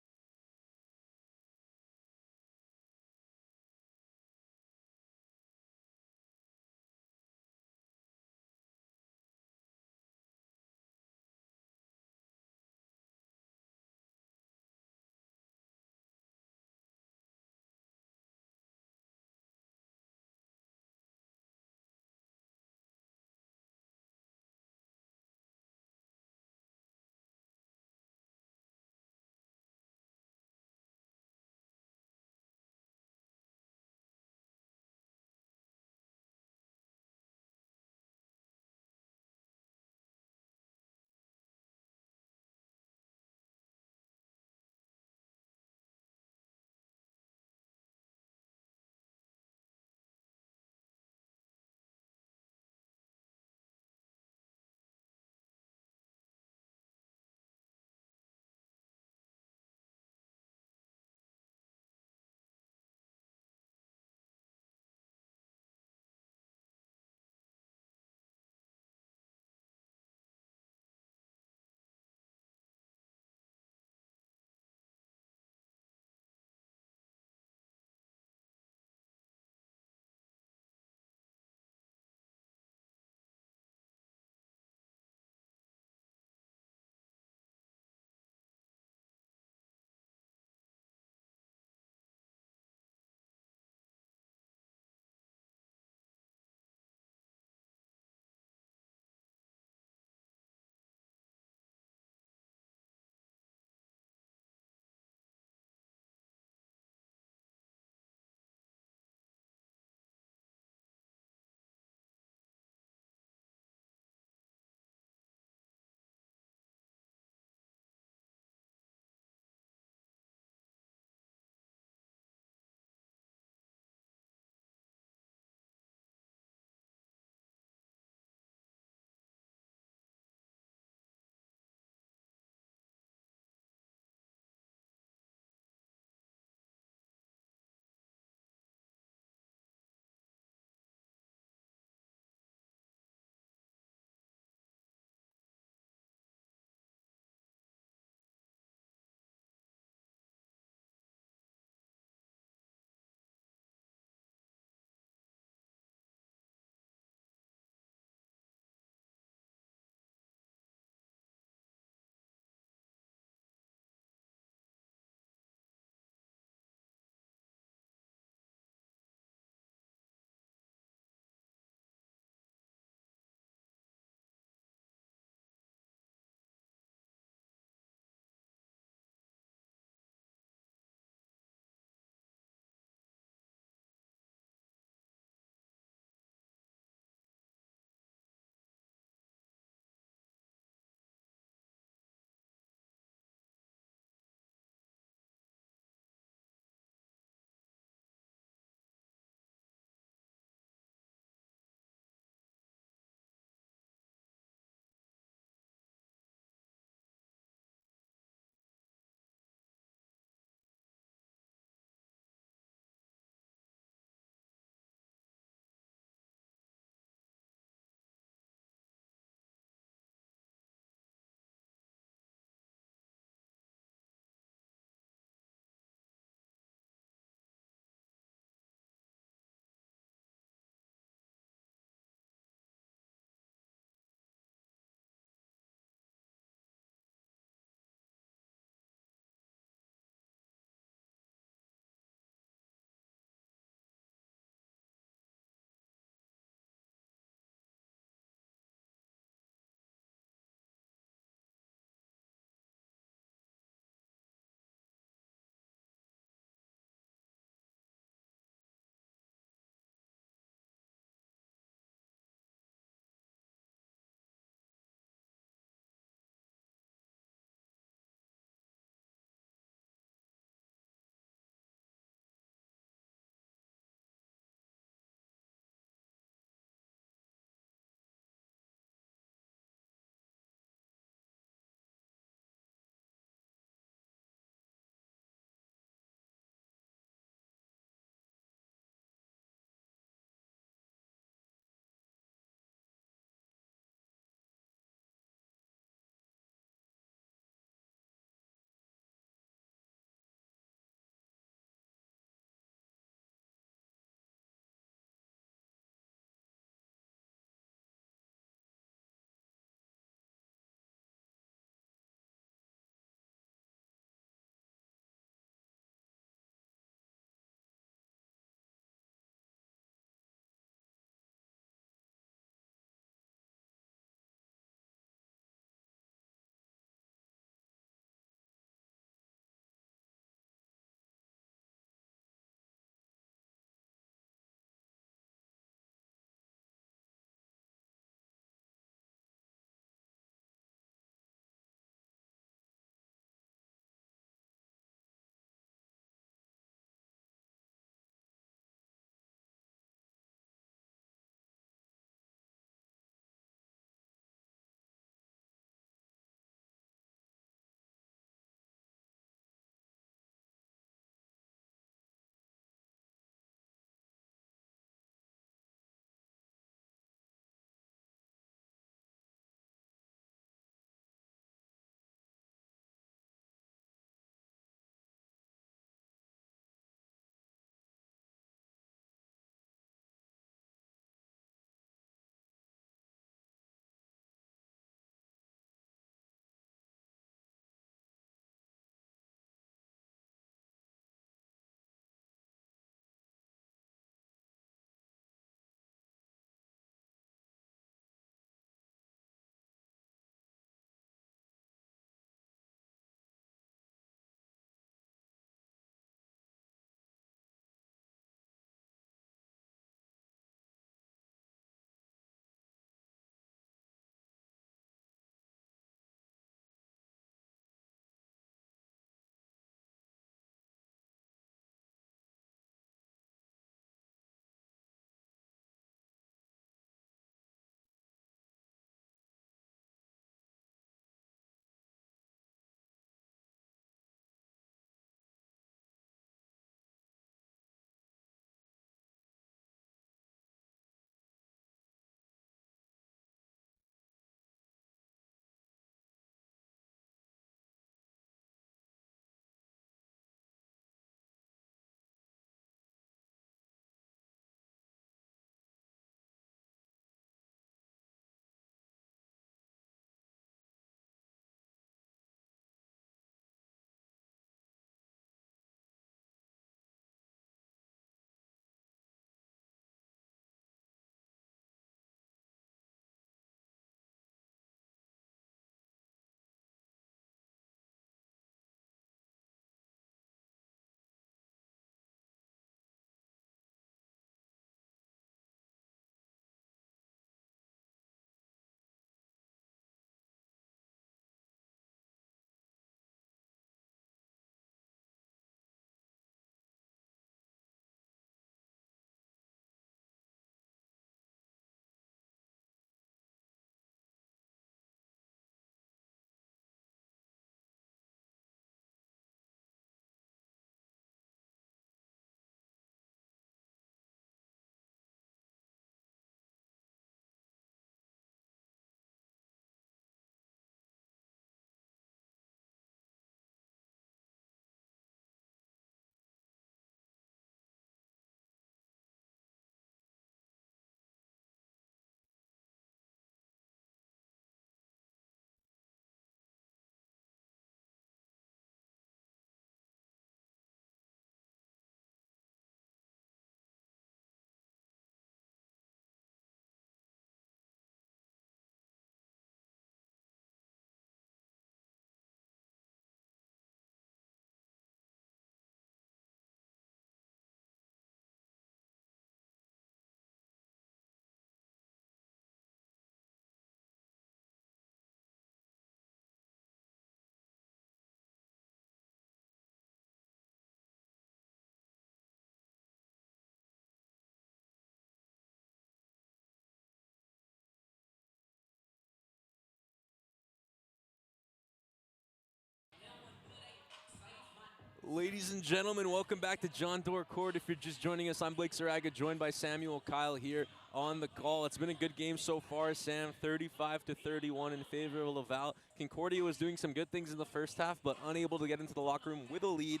Ladies and gentlemen, welcome back to John Doerr Court. If you're just joining us, I'm Blake Saraga, joined by Samuel Kyle here on the call. It's been a good game so far, Sam. 35-31 in favor of Laval. Concordia was doing some good things in the first half, but unable to get into the locker room with a lead.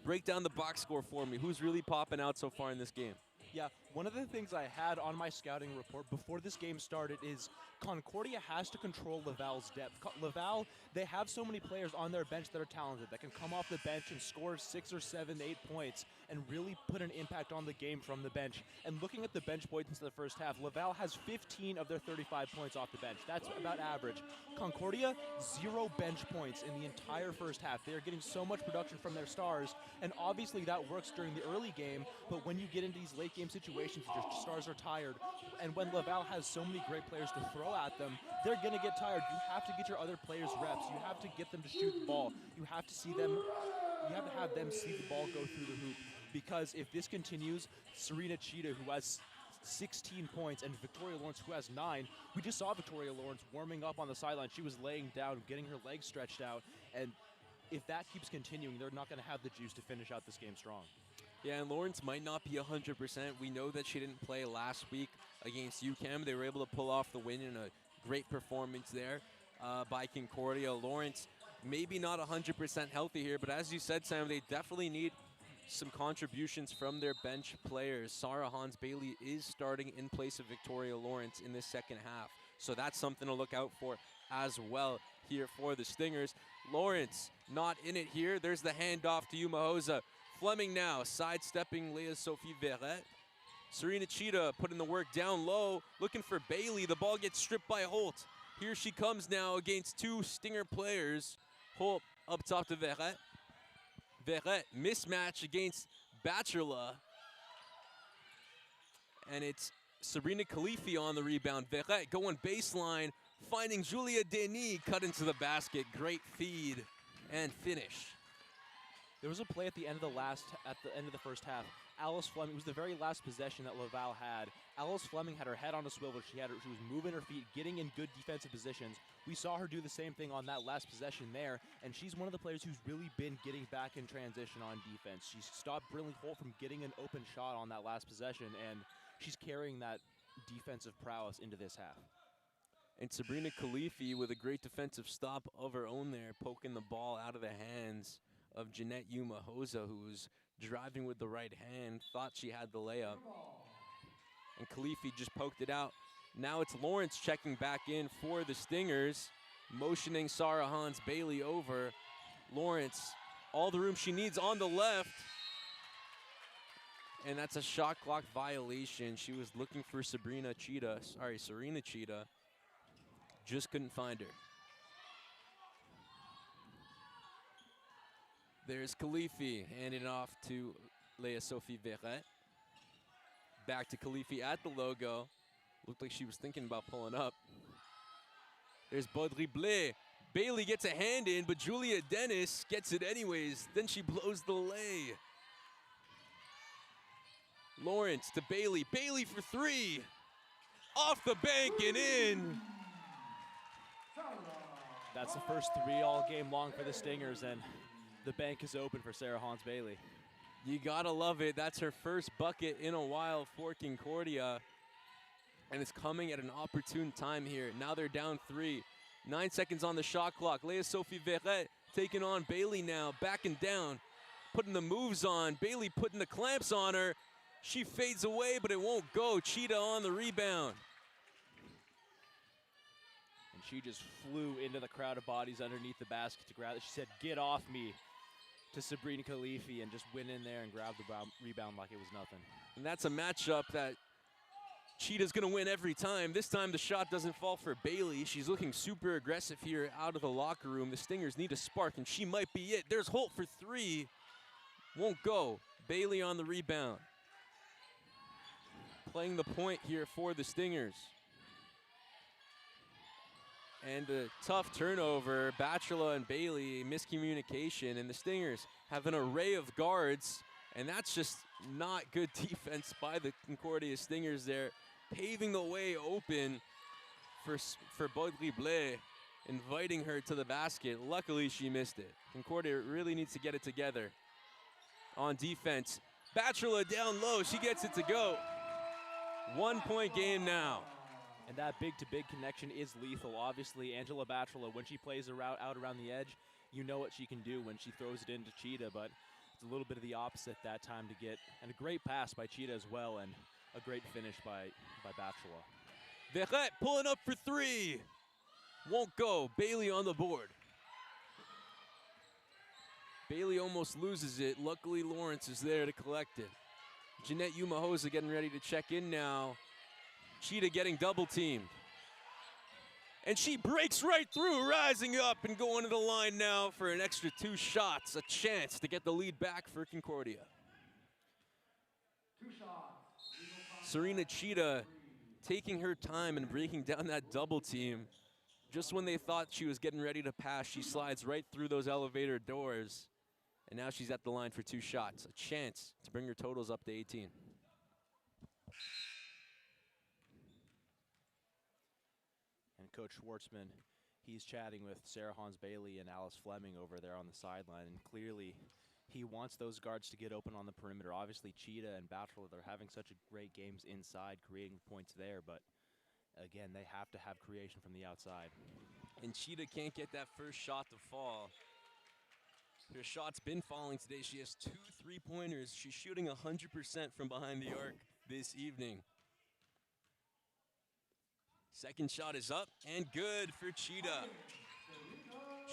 Break down the box score for me. Who's really popping out so far in this game? Yeah, one of the things I had on my scouting report before this game started is Concordia has to control Laval's depth. Laval, they have so many players on their bench that are talented, that can come off the bench and score 6 or 7, 8 points and really put an impact on the game from the bench. And looking at the bench points into the first half, Laval has 15 of their 35 points off the bench. That's about average. Concordia, 0 bench points in the entire first half. They are getting so much production from their stars, and obviously that works during the early game, but when you get into these late game situations, your stars are tired, and when Laval has so many great players to throw at them, they're going to get tired. You have to get your other players reps. You have to get them to shoot the ball. You have to see them, you have to have them see the ball go through the hoop, because if this continues, Serena Cheetah, who has 16 points, and Victoria Lawrence, who has 9. We just saw Victoria Lawrence warming up on the sideline. She was laying down, getting her legs stretched out, and if that keeps continuing, they're not going to have the juice to finish out this game strong. Yeah, and Lawrence might not be 100%. We know that she didn't play last week against UCAM. They were able to pull off the win in a great performance there by Concordia. Lawrence maybe not 100% healthy here, but as you said, Sam, they definitely need some contributions from their bench players. Sarah Hans-Bailey is starting in place of Victoria Lawrence in this second half, so that's something to look out for as well here for the Stingers. Lawrence not in it here. There's the handoff to Yuma Hosa. Fleming now sidestepping Leah Sophie Verret. Serena Cheetah putting the work down low, looking for Bailey. The ball gets stripped by Holt. Here she comes now against 2 Stinger players. Holt up top to Verret. Verret mismatch against Bachelor. And it's Sabrina Khalifi on the rebound. Verret going baseline, finding Julia Denis, cut into the basket. Great feed and finish. There was a play at the end of the first half. Alice Fleming, it was the very last possession that Laval had. Alice Fleming had her head on a swivel. She was moving her feet, getting in good defensive positions. We saw her do the same thing on that last possession there, and she's one of the players who's really been getting back in transition on defense. She stopped Brinley Holt from getting an open shot on that last possession, and she's carrying that defensive prowess into this half. And Sabrina Khalifi with a great defensive stop of her own there, poking the ball out of the hands of Jeanette Yuma Hosa, who was driving with the right hand, thought she had the layup. And Khalifi just poked it out. Now it's Lawrence checking back in for the Stingers, motioning Sarah Hans-Bailey over. Lawrence, all the room she needs on the left. And that's a shot clock violation. She was looking for Serena Cheetah. Just couldn't find her. There's Khalifi handing it off to Leah Sophie Verret. Back to Khalifi at the logo. Looked like she was thinking about pulling up. There's Baudry Blais. Bailey gets a hand in, but Julia Dennis gets it anyways. Then she blows the lay. Lawrence to Bailey. Bailey for 3. Off the bank and in. That's the first 3 all game long for the Stingers, and the bank is open for Sarah Hans-Bailey. You gotta love it. That's her first bucket in a while for Concordia. And it's coming at an opportune time here. Now they're down 3. 9 seconds on the shot clock. Leah Sophie Verret taking on Bailey now, backing down, putting the moves on. Bailey putting the clamps on her. She fades away, but it won't go. Cheetah on the rebound. And she just flew into the crowd of bodies underneath the basket to grab it. She said, "Get off me," to Sabrina Khalifi, and just went in there and grabbed the rebound like it was nothing. And that's a matchup that Cheetah's gonna win every time. This time the shot doesn't fall for Bailey. She's looking super aggressive here out of the locker room. The Stingers need a spark, and she might be it. There's Holt for 3. Won't go. Bailey on the rebound. Playing the point here for the Stingers. And a tough turnover. Bachelor and Bailey, miscommunication, and the Stingers have an array of guards, and that's just not good defense by the Concordia Stingers there, paving the way open for Baudry Blais, inviting her to the basket. Luckily, she missed it. Concordia really needs to get it together. on defense. Bachelor down low, she gets it to go. 1 point game now. And that big-to-big connection is lethal. Obviously, Angela Bachelor, when she plays a route out around the edge, you know what she can do when she throws it into Cheetah, but it's a little bit of the opposite that time to get. And a great pass by Cheetah as well, and a great finish by Bachelor. Verret pulling up for three. Won't go. Bailey on the board. Bailey almost loses it. Luckily, Lawrence is there to collect it. Jeanette Umahosa getting ready to check in now. Cheetah getting double teamed. And she breaks right through, rising up and going to the line now for an extra 2 shots. A chance to get the lead back for Concordia. 2 shots. Serena Cheetah taking her time and breaking down that double team. Just when they thought she was getting ready to pass, she slides right through those elevator doors. And now she's at the line for 2 shots. A chance to bring her totals up to 18. And Coach Schwartzman, he's chatting with Sarah Hans-Bailey and Alice Fleming over there on the sideline. And clearly, he wants those guards to get open on the perimeter. Obviously, Cheetah and Bachelor, they're having such a great games inside, creating points there. But again, they have to have creation from the outside. And Cheetah can't get that first shot to fall. Her shot's been falling today. She has 2 3-pointers. She's shooting 100% from behind the arc this evening. Second shot is up and good for Cheetah.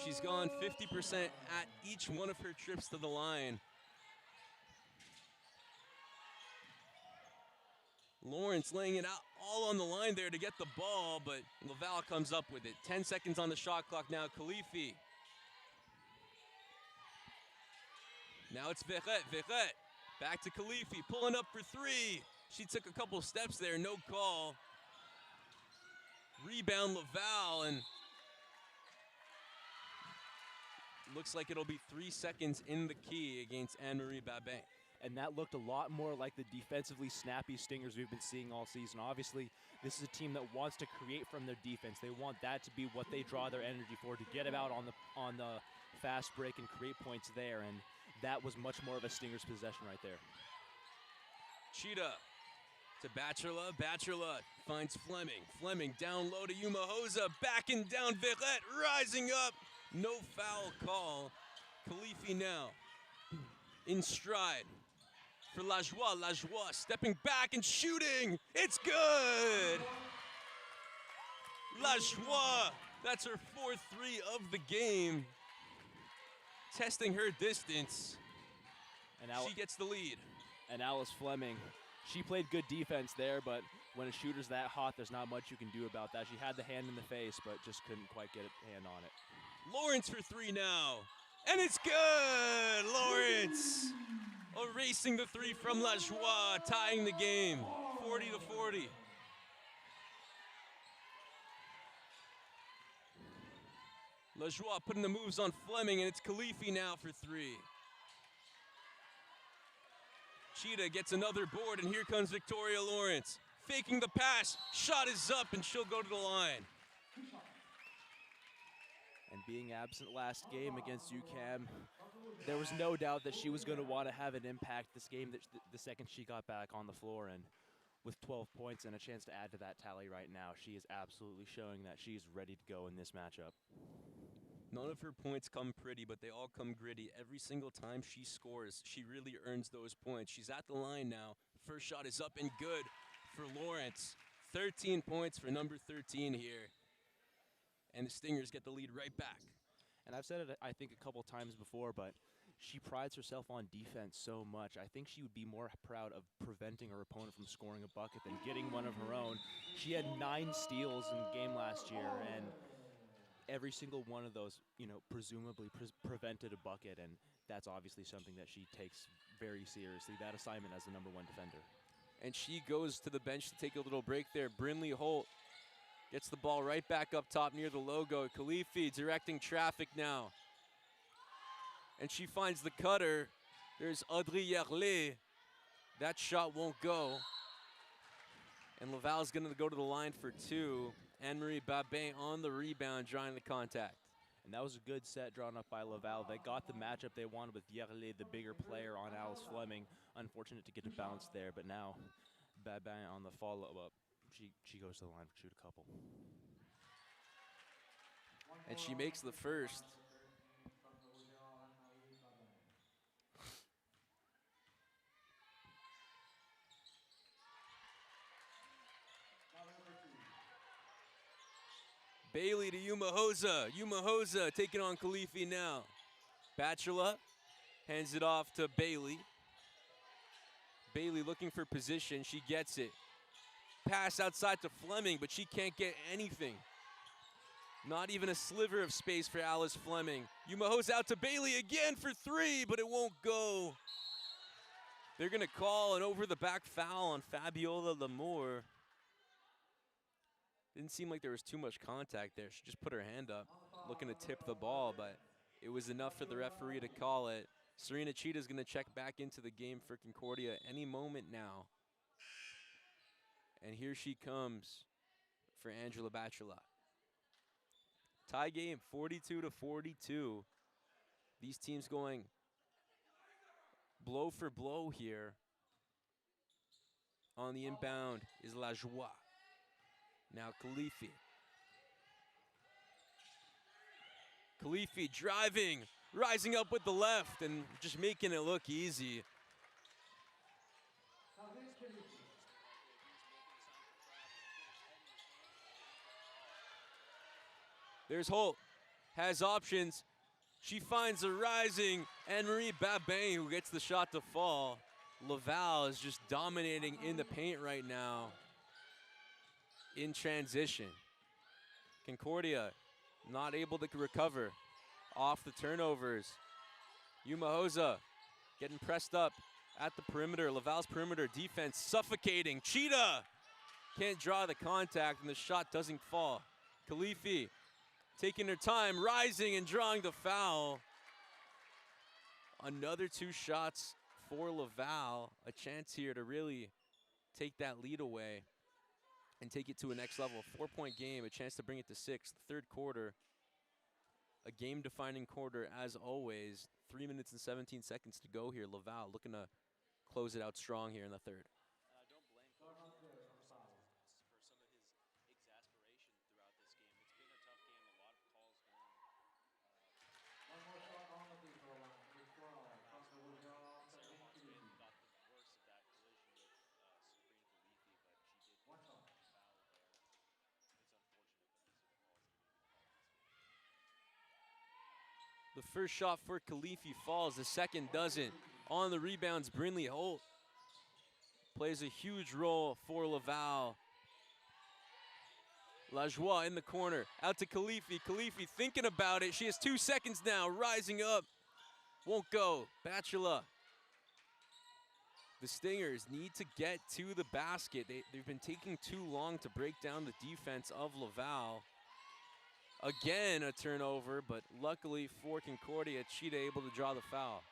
She's gone 50% at each one of her trips to the line. Lawrence laying it out all on the line there to get the ball, but LAVAL comes up with it. 10 seconds on the shot clock now. Khalifi. Now it's Verret. Verret back to Khalifi, pulling up for 3. She took a couple steps there, no call. Rebound LAVAL, and looks like it'll be 3 seconds in the key against Anne-Marie Babin. And that looked a lot more like the defensively snappy Stingers we've been seeing all season. Obviously, this is a team that wants to create from their defense. They want that to be what they draw their energy for, to get about on the fast break and create points there. And that was much more of a Stingers possession right there. Cheetah to Bachelor. Bachelor finds Fleming. Fleming down low to Umahosa. Backing down Verret, rising up. No foul call. Khalifi now in stride for Lajoie. Lajoie stepping back and shooting. It's good. Lajoie, that's her 4th 3 of the game. Testing her distance. And she gets the lead. And Alice Fleming, she played good defense there, but when a shooter's that hot, there's not much you can do about that. She had the hand in the face, but just couldn't quite get a hand on it. Lawrence for 3 now. And it's good! Lawrence erasing the 3 from Lajoie, tying the game, 40-40. Lajoie putting the moves on Fleming, and it's Khalifi now for 3. Cheetah gets another board, and here comes Victoria Lawrence. Faking the pass, shot is up, and she'll go to the line. And being absent last game against UCAM, there was no doubt that she was going to want to have an impact this game the second she got back on the floor. And with 12 points and a chance to add to that tally right now, she is absolutely showing that she's ready to go in this matchup. None of her points come pretty, but they all come gritty. Every single time she scores, she really earns those points. She's at the line now. First shot is up and good for Lawrence. 13 points for number 13 here. And the Stingers get the lead right back. And I've said it, I think, a couple times before, but she prides herself on defense so much. I think she would be more proud of preventing her opponent from scoring a bucket than getting one of her own. She had 9 steals in the game last year, and every single one of those, presumably prevented a bucket, and that's obviously something that she takes very seriously, that assignment as the #1 defender. And she goes to the bench to take a little break there. Brinley Holt gets the ball right back up top near the logo. Khalifi directing traffic now. And she finds the cutter. There's Audrey Yerlet. That shot won't go. And LAVAL's going to go to the line for 2. Anne-Marie Babin on the rebound, drawing the contact. And that was a good set drawn up by LAVAL. They got the matchup they wanted with Yerle, the bigger player, on Alice Fleming. Unfortunate to get it bounced there, but now Babin on the follow-up. She goes to the line to shoot a couple. And she makes the first. Bailey to Umahosa. Umahosa taking on Khalifi now. Bachelor hands it off to Bailey. Bailey looking for position. She gets it. Pass outside to Fleming, but she can't get anything. Not even a sliver of space for Alice Fleming. Umahosa out to Bailey again for three, but it won't go. They're going to call an over-the-back foul on Fabiola Lamour. Didn't seem like there was too much contact there. She just put her hand up, looking to tip the ball, but it was enough for the referee to call it. Serena Cheetah's going to check back into the game for Concordia any moment now. And here she comes for Angela Bachelot. Tie game, 42-42. These teams going blow for blow here. On the inbound is La Joie. Now Khalifi. Khalifi driving, rising up with the left and just making it look easy. There's Holt, has options. She finds a rising Anne-Marie Babin who gets the shot to fall. LAVAL is just dominating in the paint right now in transition. Concordia not able to recover off the turnovers. Umahosa getting pressed up at the perimeter. LAVAL's perimeter defense suffocating. Cheetah can't draw the contact and the shot doesn't fall. Khalifi taking her time, rising and drawing the foul. Another two shots for LAVAL. A chance here to really take that lead away and take it to a next level. 4-point game, a chance to bring it to 6. Third quarter, a game-defining quarter as always. 3 minutes and 17 seconds to go here. LAVAL looking to close it out strong here in the third. The first shot for Khalifi falls, the second doesn't. On the rebounds, Brinley Holt plays a huge role for LAVAL. La Joie in the corner, out to Khalifi. Khalifi thinking about it. She has 2 seconds now, rising up. Won't go. Bachelor. The Stingers need to get to the basket. They've been taking too long to break down the defense of LAVAL. Again, a turnover, but luckily for Concordia, Cheetah able to draw the foul.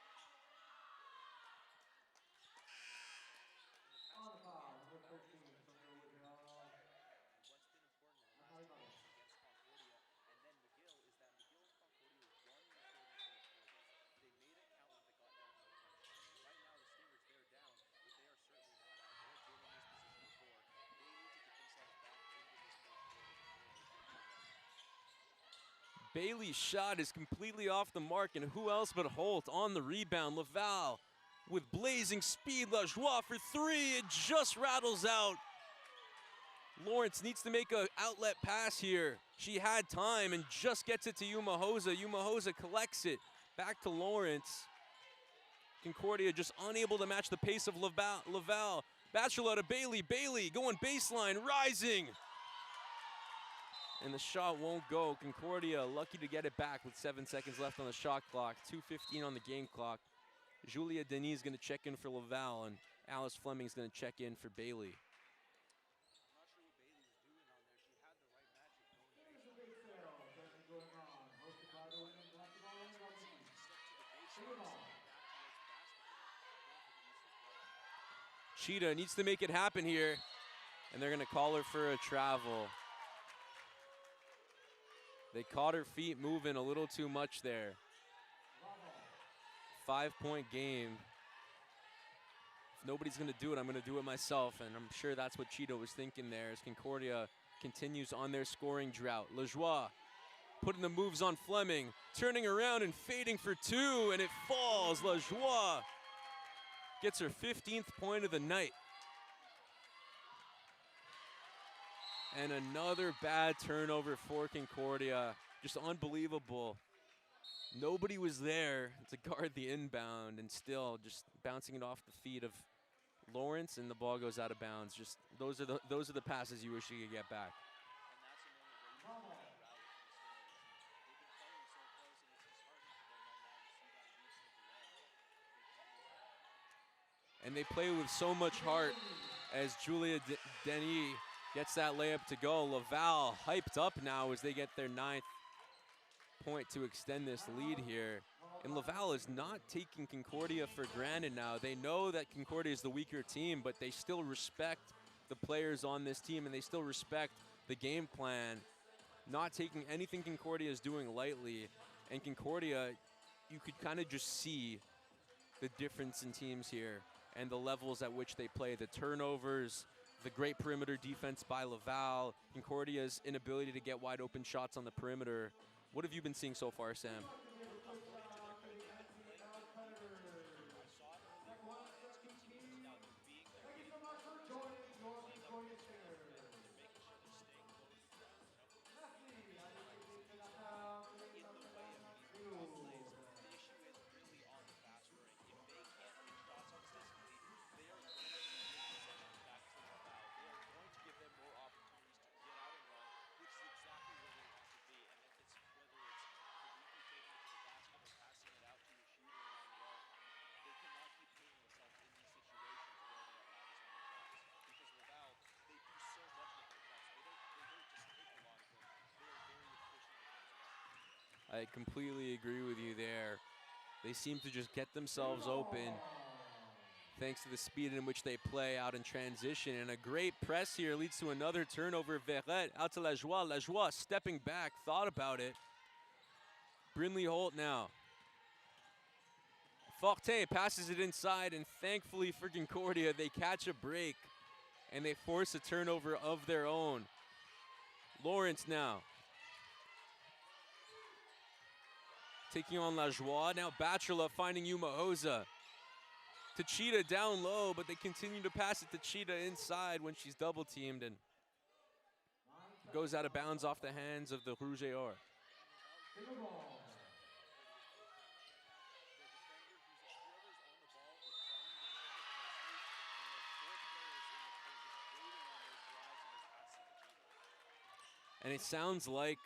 Bailey's shot is completely off the mark, and who else but Holt on the rebound. LAVAL with blazing speed. La Joie for three. It just rattles out. Lawrence needs to make an outlet pass here. She had time and just gets it to Umahosa. Umahosa collects it. Back to Lawrence. Concordia just unable to match the pace of LAVAL. Bachelor to Bailey. Bailey going baseline, rising. And the shot won't go. Concordia lucky to get it back with 7 seconds left on the shot clock. 2:15 on the game clock. Julia Denis is going to check in for LAVAL, and Alice Fleming is going to check in for Bailey. Cheetah needs to make it happen here, and they're going to call her for a travel. They caught her feet moving a little too much there. 5-point game. If nobody's going to do it, I'm going to do it myself, and I'm sure that's what Cheetah was thinking there as Concordia continues on their scoring drought. Lajoie putting the moves on Fleming, turning around and fading for two, and it falls. Lajoie gets her 15th point of the night. And another bad turnover for Concordia. Just unbelievable. Nobody was there to guard the inbound, and still just bouncing it off the feet of Lawrence, and the ball goes out of bounds. Just those are the passes you wish you could get back. And they play with so much heart as Julia Denis gets that layup to go. Laval hyped up now as they get their 9th point to extend this lead here. And Laval is not taking Concordia for granted now. They know that Concordia is the weaker team, but they still respect the players on this team, and they still respect the game plan. Not taking anything Concordia is doing lightly. And Concordia, you could kind of just see the difference in teams here and the levels at which they play. The turnovers, the great perimeter defense by Laval, Concordia's inability to get wide open shots on the perimeter. What have you been seeing so far, Sam? I completely agree with you there. They seem to just get themselves open thanks to the speed in which they play out in transition. And a great press here leads to another turnover. Verrette out to Lajoie. Lajoie stepping back, thought about it. Brinley Holt now. Fortin passes it inside, and thankfully for Concordia, they catch a break and they force a turnover of their own. Lawrence now. Taking on Lajoie. Now Bachelor finding Umahosa. To Cheetah down low, but they continue to pass it to Cheetah inside when she's double teamed, and goes out of bounds off the hands of the Rouge et Or. And it sounds like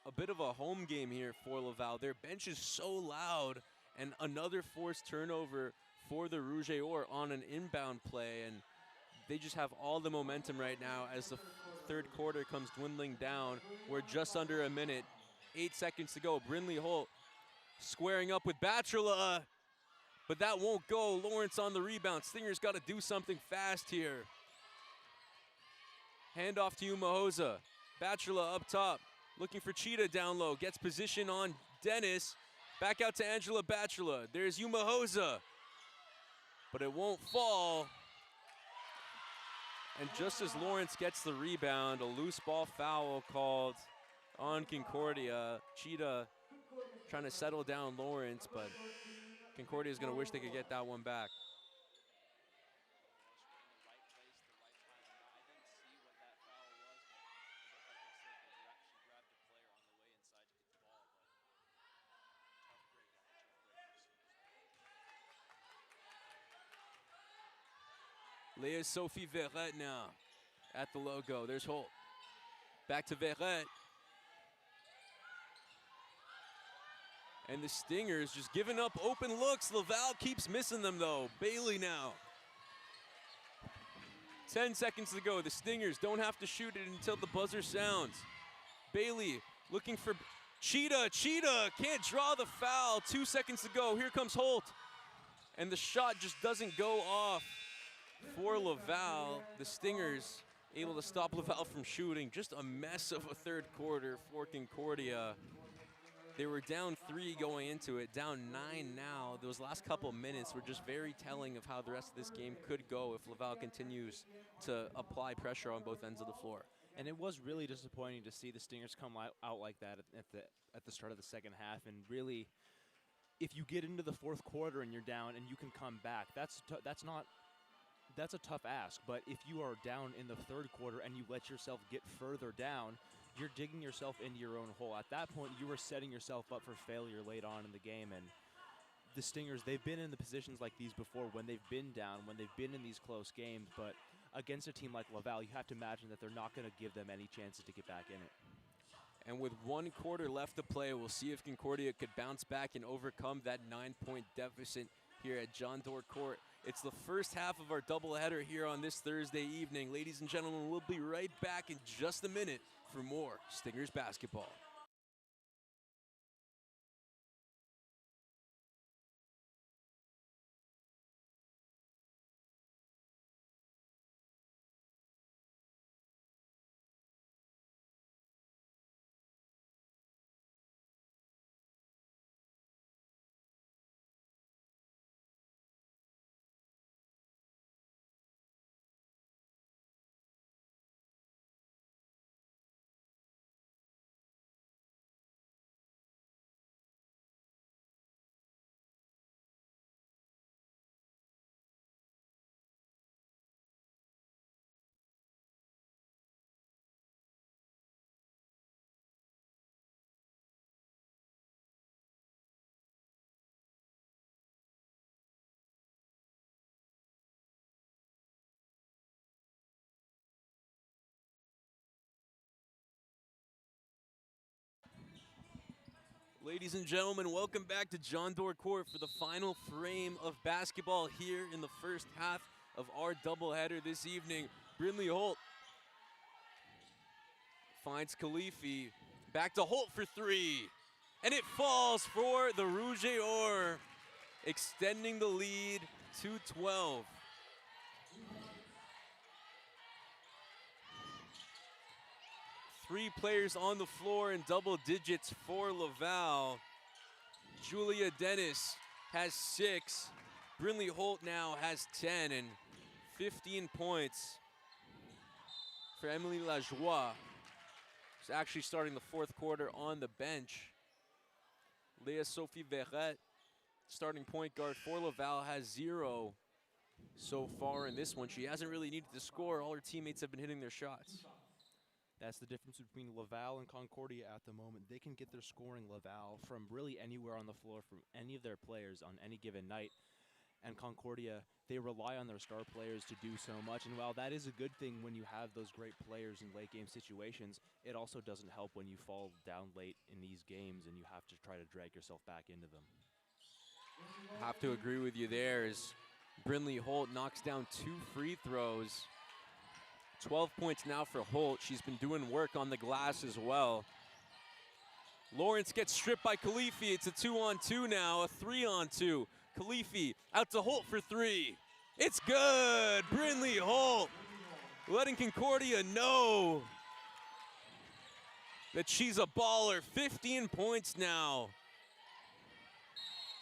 a bit of a home game here for Laval. Their bench is so loud, and another forced turnover for the Rouge et Or on an inbound play, and they just have all the momentum right now as the third quarter comes dwindling down. We're just under a minute, 8 seconds to go. Brinley Holt squaring up with Bachelor, but that won't go. Lawrence on the rebound. Stinger's got to do something fast here. Handoff to Umahosa. Bachelor up top, looking for Cheetah down low. Gets position on Dennis. Back out to Angela Bachelor. There's Umahosa, but it won't fall. And just as Lawrence gets the rebound, a loose ball foul called on Concordia. Cheetah trying to settle down Lawrence, but Concordia is going to wish they could get that one back. Leah Sophie Verrette now at the logo. There's Holt. Back to Verrette. And the Stingers just giving up open looks. Laval keeps missing them though. Bailey now. 10 seconds to go. The Stingers don't have to shoot it until the buzzer sounds. Bailey looking for Cheetah. Cheetah can't draw the foul. 2 seconds to go. Here comes Holt. And the shot just doesn't go off for Laval. The Stingers able to stop Laval from shooting. Just a mess of a third quarter for Concordia. They were down 3 going into it, down 9 now. Those last couple minutes were just very telling of how the rest of this game could go if Laval continues to apply pressure on both ends of the floor. And it was really disappointing to see the Stingers come out like that at the start of the second half. And really, if you get into the fourth quarter and you're down and you can come back, that's a tough ask. But if you are down in the third quarter and you let yourself get further down, you're digging yourself into your own hole. At that point, you were setting yourself up for failure late on in the game. And the Stingers, they've been in the positions like these before when they've been down, when they've been in these close games. But against a team like Laval, you have to imagine that they're not going to give them any chances to get back in it. And with 1 quarter left to play, we'll see if Concordia could bounce back and overcome that 9-point deficit here at John Doerr Court. It's the first half of our doubleheader here on this Thursday evening. Ladies and gentlemen, we'll be right back in just a minute for more Stingers basketball. Ladies and gentlemen, welcome back to John Doerr Court for the final frame of basketball here in the first half of our doubleheader this evening. Brindley Holt finds Khalifi. Back to Holt for 3. And it falls for the Rouge et Or, extending the lead to 12. Three players on the floor in double digits for Laval. Julia Dennis has 6. Brindley Holt now has 10 and 15 points for Emily Lajoie. She's actually starting the fourth quarter on the bench. Leah Sophie Verret, starting point guard for Laval, has 0 so far in this one. She hasn't really needed to score. All her teammates have been hitting their shots. That's the difference between Laval and Concordia at the moment. They can get their scoring, Laval, from really anywhere on the floor, from any of their players on any given night. And Concordia, they rely on their star players to do so much. And while that is a good thing when you have those great players in late game situations, it also doesn't help when you fall down late in these games and you have to try to drag yourself back into them. I have to agree with you there as Brindley Holt knocks down 2 free throws. 12 points now for Holt. She's been doing work on the glass as well. Lawrence gets stripped by Khalifi. It's a 2-on-2 now, a 3-on-2. Khalifi out to Holt for 3. It's good. Brindley Holt letting Concordia know that she's a baller. 15 points now.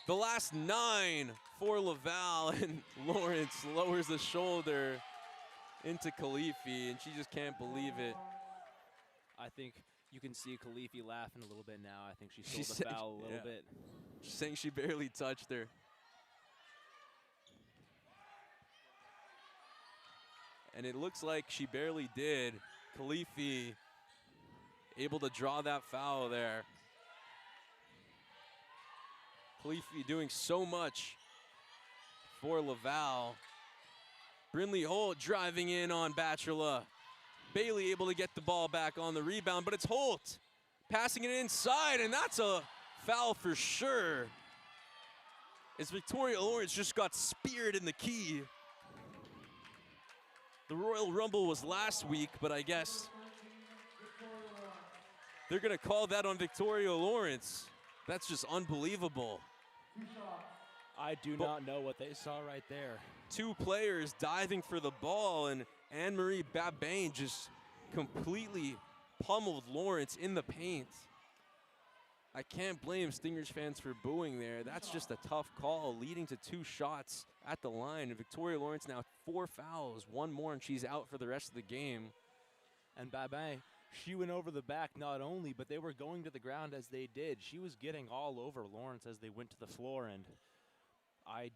The last 9 for Laval, and Lawrence lowers the shoulder into Khalifi, and she just can't believe it. I think you can see Khalifi laughing a little bit now. I think she stole the foul a little bit. She's saying she barely touched her. And it looks like she barely did. Khalifi able to draw that foul there. Khalifi doing so much for Laval. Brindley Holt driving in on Bachelor. Bailey able to get the ball back on the rebound, but it's Holt passing it inside, and that's a foul for sure. As Victoria Lawrence just got speared in the key. The Royal Rumble was last week, but I guess they're gonna call that on Victoria Lawrence. That's just unbelievable. I do not know what they saw right there. 2 players diving for the ball, and Anne-Marie Babin just completely pummeled Lawrence in the paint. I can't blame Stingers fans for booing there. That's just a tough call, leading to 2 shots at the line. And Victoria Lawrence now 4 fouls, 1 more, and she's out for the rest of the game. And Babin, she went over the back not only, but they were going to the ground as they did. She was getting all over Lawrence as they went to the floor, and I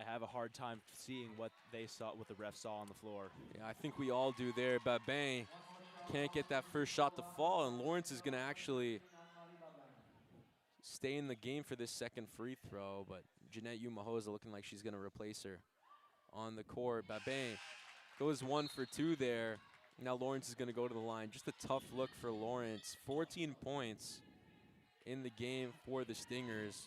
have a hard time seeing what they saw, what the ref saw on the floor. Yeah, I think we all do there. Babin can't get that first shot to fall, and Lawrence is going to actually stay in the game for this second free throw, but Jeanette Umahosa looking like she's going to replace her on the court. Babin goes 1 for 2 there. Now Lawrence is going to go to the line. Just a tough look for Lawrence. 14 points in the game for the Stingers.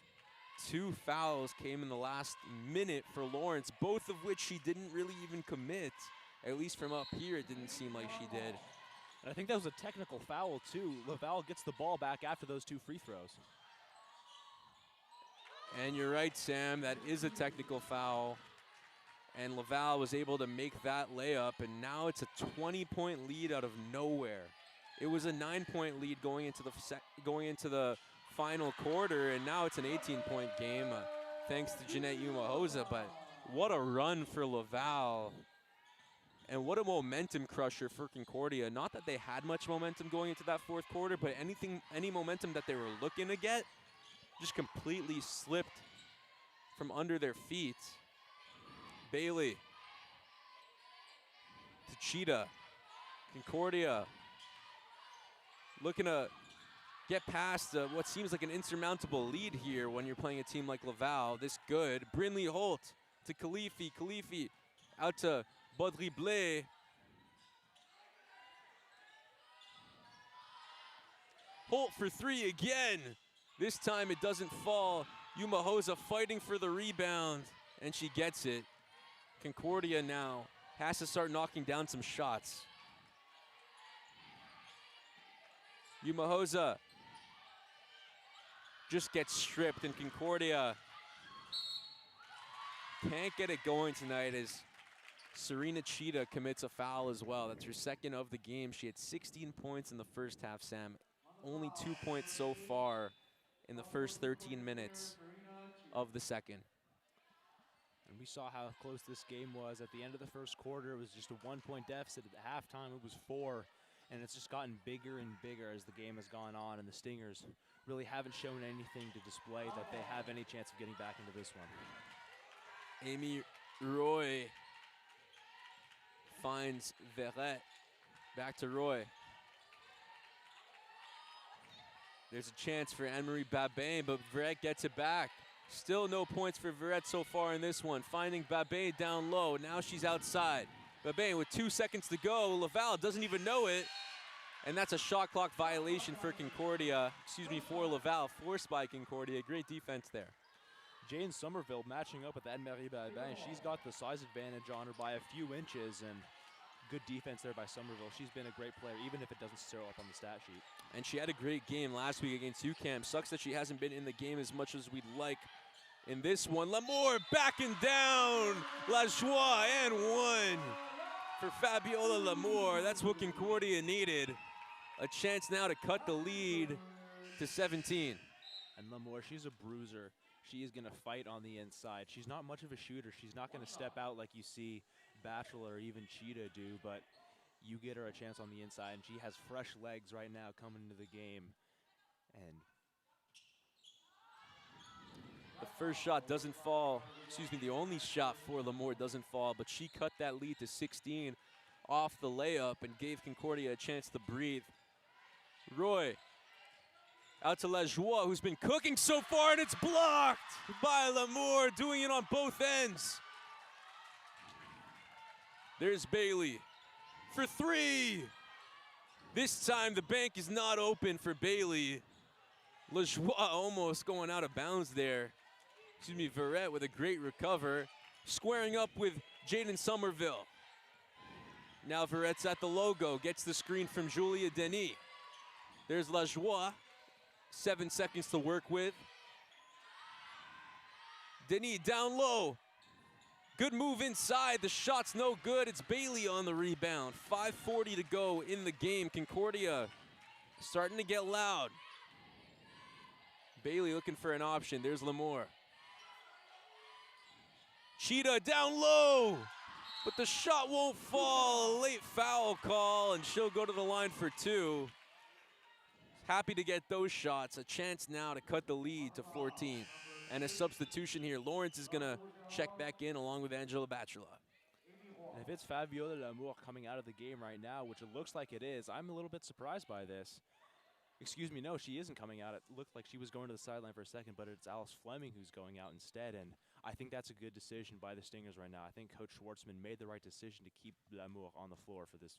2 fouls came in the last minute for Lawrence, both of which she didn't really even commit. At least from up here, it didn't seem like she did. And I think that was a technical foul, too. LAVAL gets the ball back after those 2 free throws. And you're right, Sam, that is a technical foul. And LAVAL was able to make that layup, and now it's a 20-point lead out of nowhere. It was a 9-point lead going into the final quarter, and now it's an 18-point game thanks to Jeanette Umahosa. But what a run for LAVAL, and what a momentum crusher for Concordia. Not that they had much momentum going into that fourth quarter, but any momentum that they were looking to get just completely slipped from under their feet. Bailey to Cheetah. Concordia looking to get past what seems like an insurmountable lead here when you're playing a team like LAVAL. This good. Brinley Holt to Khalifi. Khalifi out to Baudrible. Holt for 3 again. This time it doesn't fall. Umahosa fighting for the rebound, and she gets it. Concordia now has to start knocking down some shots. Umahosa just gets stripped, and Concordia can't get it going tonight as Serena Cheetah commits a foul as well. That's her second of the game. She had 16 points in the first half, Sam. Only 2 points so far in the first 13 minutes of the second. And we saw how close this game was. At the end of the first quarter, it was just a 1-point deficit. At the halftime, it was 4. And it's just gotten bigger and bigger as the game has gone on. And the Stingers really haven't shown anything to display that they have any chance of getting back into this one. Amy Roy finds Verrette. Back to Roy. There's a chance for Anne-Marie Babin, but Verrette gets it back. Still no points for Verrette so far in this one. Finding Babin down low. Now she's outside. Babin with 2 seconds to go. LAVAL doesn't even know it. And that's a shot clock violation for Concordia. Excuse me, for LAVAL. Forced by Concordia. Great defense there. Jane Somerville matching up with Anne-Marie Babin. She's got the size advantage on her by a few inches, and good defense there by Somerville. She's been a great player, even if it doesn't show up on the stat sheet. And she had a great game last week against UCAM. Sucks that she hasn't been in the game as much as we'd like in this one. Lamour backing down. Lajoie and 1 for Fabiola Lamour. That's what Concordia needed. A chance now to cut the lead to 17. And Lamour, she's a bruiser. She is going to fight on the inside. She's not much of a shooter. She's not going to step out like you see Bachelor or even Cheetah do, but you get her a chance on the inside, and she has fresh legs right now coming into the game. And the first shot doesn't fall. Excuse me, the only shot for Lamour doesn't fall, but she cut that lead to 16 off the layup and gave Concordia a chance to breathe. Roy out to Lajoie, who's been cooking so far, and it's blocked by Lamour, doing it on both ends. There's Bailey for 3. This time the bank is not open for Bailey. Lajoie almost going out of bounds there. Excuse me, Verrette with a great recover, squaring up with Jaden Somerville. Now Verrette's at the logo, gets the screen from Julia Denis. There's Lajoie, 7 seconds to work with. Denis down low, Good move inside. The shot's no good. It's Bailey on the rebound. 5:40 to go in the game. Concordia starting to get loud. Bailey looking for an option. There's Lamour. Cheetah down low, but the shot won't fall. A late foul call, and she'll go to the line for 2. Happy to get those shots. A chance now to cut the lead to 14. And a substitution here. Lawrence is going to check back in along with Angela Batchelor. And if it's Fabiola Lamour coming out of the game right now, which it looks like it is, I'm a little bit surprised by this. Excuse me, no, she isn't coming out. It looked like she was going to the sideline for a second, but it's Alice Fleming who's going out instead. And I think that's a good decision by the Stingers right now. I think Coach Schwartzman made the right decision to keep Lamour on the floor for this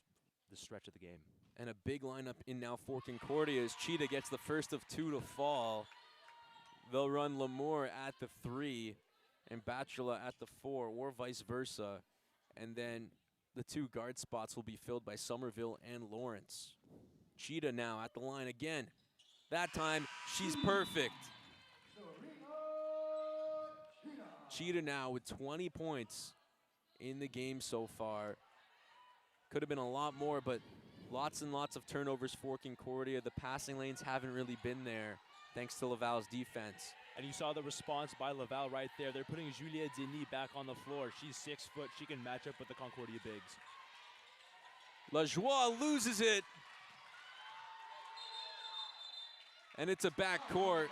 stretch of the game. And a big lineup in now for Concordia as Cheetah gets the first of 2 to fall. They'll run Lamour at the 3 and Batchelor at the 4, or vice versa. And then the 2 guard spots will be filled by Somerville and Lawrence. Cheetah now at the line again. That time, she's perfect. Cheetah now with 20 points in the game so far. Could have been a lot more, but lots and lots of turnovers for Concordia. The passing lanes haven't really been there, thanks to Laval's defense. And you saw the response by Laval right there. They're putting Julia Denis back on the floor. She's 6 foot. She can match up with the Concordia bigs. Lajoie loses it. And it's a backcourt.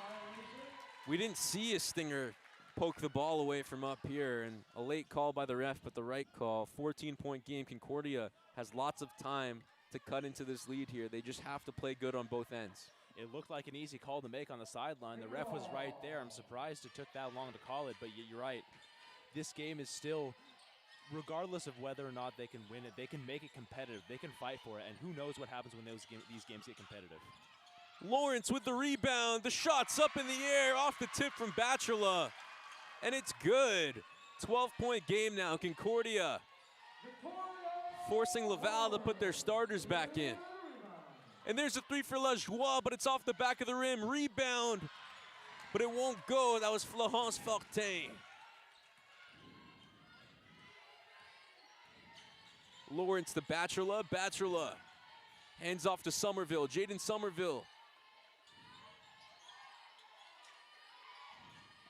We didn't see a Stinger poke the ball away from up here, and a late call by the ref, but the right call. 14-point game. Concordia has lots of time to cut into this lead here. They just have to play good on both ends. It looked like an easy call to make on the sideline. The ref was right there. I'm surprised it took that long to call it, but you're right. This game is still, regardless of whether or not they can win it, they can make it competitive. They can fight for it, and who knows what happens when these games get competitive. Lawrence with the rebound. The shot's up in the air off the tip from Batchelor. And it's good. 12-point game now. Concordia forcing Laval to put their starters back in. And there's a 3 for Lajoie, but it's off the back of the rim. Rebound, but it won't go. That was Florence Fortin. Lawrence to Batchelor. Batchelor hands off to Somerville. Jaden Somerville.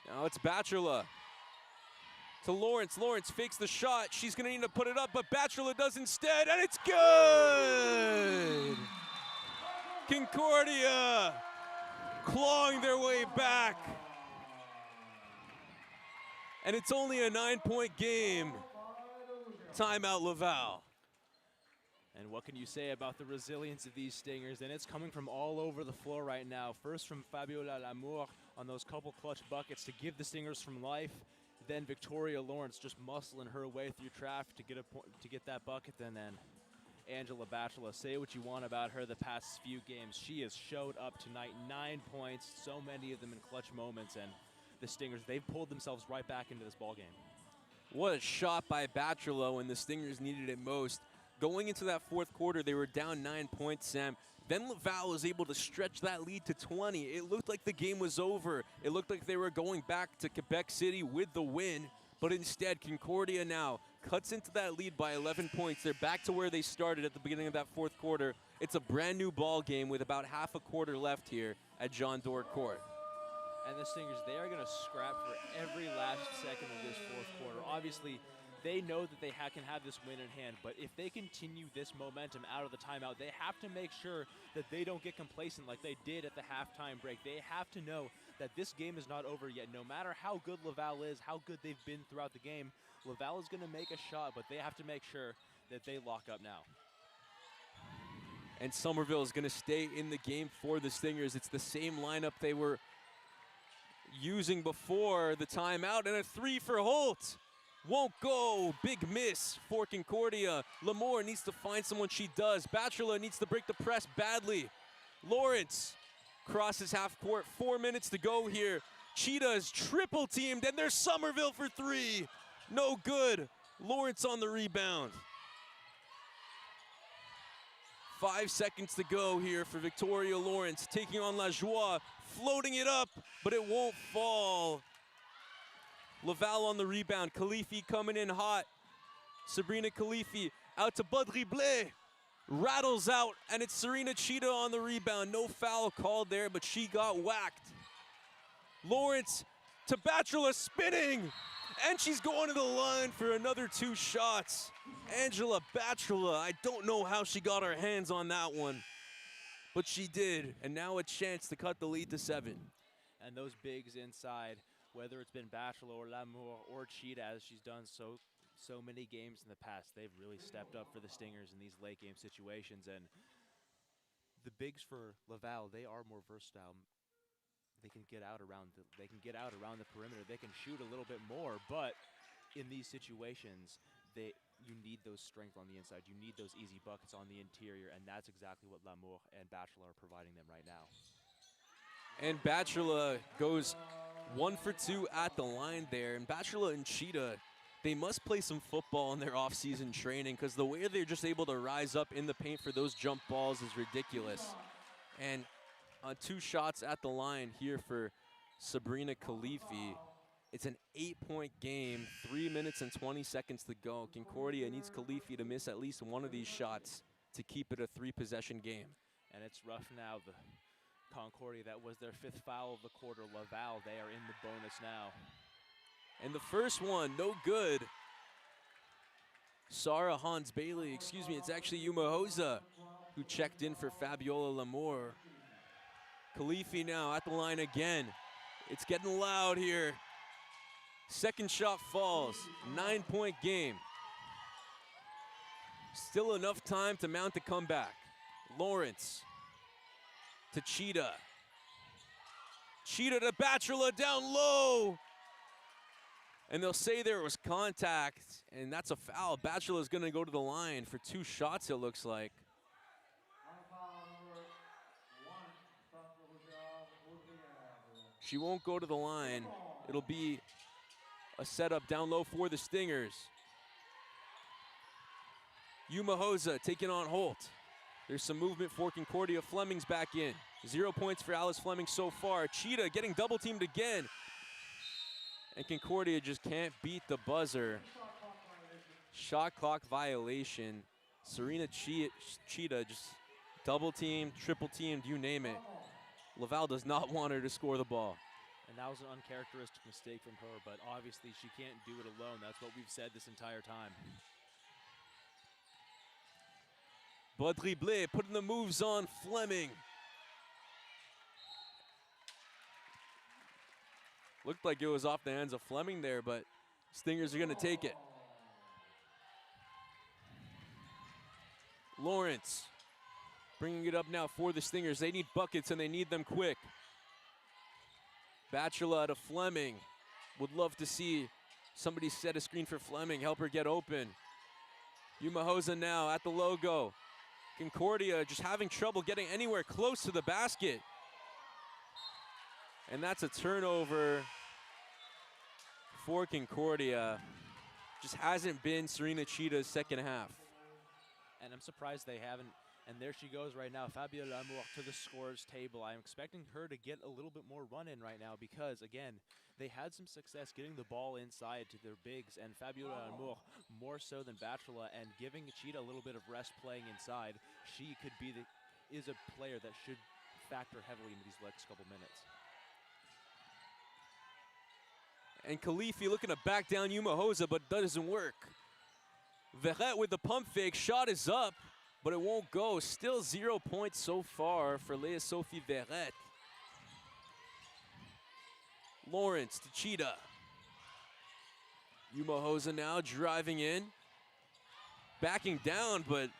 Now it's Batchelor to Lawrence. Lawrence fakes the shot. She's going to need to put it up, but Batchelor does instead, and it's good! Concordia clawing their way back. And it's only a 9-point game. Timeout Laval. And what can you say about the resilience of these Stingers? And it's coming from all over the floor right now. First from Fabiola Lamour on those couple clutch buckets to give the Stingers from life. Then Victoria Lawrence just muscling her way through traffic to get that bucket. And then Angela Batchelor, say what you want about her the past few games. She has showed up tonight. 9 points, so many of them in clutch moments. And the Stingers, they've pulled themselves right back into this ball game. What a shot by Batchelor when the Stingers needed it most. Going into that 4th quarter, they were down 9 points, Sam. Then Laval was able to stretch that lead to 20. It looked like the game was over. It looked like they were going back to Quebec City with the win. But instead, Concordia now cuts into that lead by 11 points. They're back to where they started at the beginning of that 4th quarter. It's a brand new ball game with about half a quarter left here at John Doerr Court. And the Stingers, they are going to scrap for every last second of this 4th quarter. Obviously, they know that they can have this win in hand, but if they continue this momentum out of the timeout, they have to make sure that they don't get complacent like they did at the halftime break. They have to know that this game is not over yet. No matter how good Laval is, how good they've been throughout the game, Laval is going to make a shot, but they have to make sure that they lock up now. And Somerville is going to stay in the game for the Stingers. It's the same lineup they were using before the timeout, and a 3 for Holt. Won't go. Big miss for Concordia. Lamour needs to find someone. She does. Batchelor needs to break the press badly. Lawrence crosses half court. 4 minutes to go here. Cheetahs triple teamed, and there's Somerville for 3. No good. Lawrence on the rebound. 5 seconds to go here for Victoria Lawrence, taking on Lajoie, floating it up, but it won't fall. LAVAL on the rebound. Khalifi coming in hot. Sabrina Khalifi out to Badrible. Rattles out, and it's Serena Cheetah on the rebound. No foul called there, but she got whacked. Lawrence to Bachelor spinning, and she's going to the line for another 2 shots. Angela Bachelor, I don't know how she got her hands on that one, but she did, and now a chance to cut the lead to 7. And those bigs inside, whether it's been Bachelor or Lamour or Cheetah, as she's done so many games in the past, they've really stepped up for the Stingers in these late game situations. And the bigs for LAVAL, they are more versatile. They can get out around the perimeter. They can shoot a little bit more, but in these situations, you need those strength on the inside. You need those easy buckets on the interior, and that's exactly what Lamour and Bachelor are providing them right now. And Bachelor goes 1 for 2 at the line there. And Bachelor and Cheetah, they must play some football in their off-season training, because the way they're just able to rise up in the paint for those jump balls is ridiculous. And 2 shots at the line here for Sabrina Khalifi. It's an 8-point game, 3 minutes and 20 seconds to go. Concordia needs Khalifi to miss at least one of these shots to keep it a 3-possession game. And it's rough now. The Concordia, that was their 5th foul of the quarter. LAVAL, they are in the bonus now. And the first one, no good. Sarah Hans-Bailey, excuse me, it's actually Yuma Hoza who checked in for Fabiola Lamour. Khalifi now at the line again. It's getting loud here. Second shot falls, 9-point game. Still enough time to mount the comeback. Lawrence to Cheetah. Cheetah to Bachelor down low. And they'll say there was contact, and that's a foul. Bachelor's gonna go to the line for 2 shots, it looks like. She won't go to the line. It'll be a setup down low for the Stingers. Yuma Hoza taking on Holt. There's some movement for Concordia. Fleming's back in. 0 points for Alice Fleming so far. Cheetah getting double teamed again. And Concordia just can't beat the buzzer. Shot clock violation. Serena Cheetah just double teamed, triple teamed, you name it. LAVAL does not want her to score the ball. And that was an uncharacteristic mistake from her, but obviously she can't do it alone. That's what we've said this entire time. Badrible putting the moves on Fleming. Looked like it was off the hands of Fleming there, but Stingers are gonna take it. Lawrence bringing it up now for the Stingers. They need buckets and they need them quick. Bachelor to Fleming. Would love to see somebody set a screen for Fleming, help her get open. Yuma Hoza now at the logo. Concordia just having trouble getting anywhere close to the basket. And that's a turnover for Concordia. Just hasn't been Serena Cheetah's second half. And I'm surprised they haven't. And there she goes right now, Fabiola Lamour to the scorer's table. I'm expecting her to get a little bit more run in right now because, again, they had some success getting the ball inside to their bigs, and Fabiola Lamour more so than Bachelor, and giving Cheetah a little bit of rest playing inside. She could be is a player that should factor heavily into these next couple minutes. And Khalifi looking to back down Yuma Hoza, but doesn't work. Verret with the pump fake, shot is up, but it won't go. Still 0 points so far for Leah Sophie Verret. Lawrence to Cheetah. Yuma Hoza now driving in. Backing down, but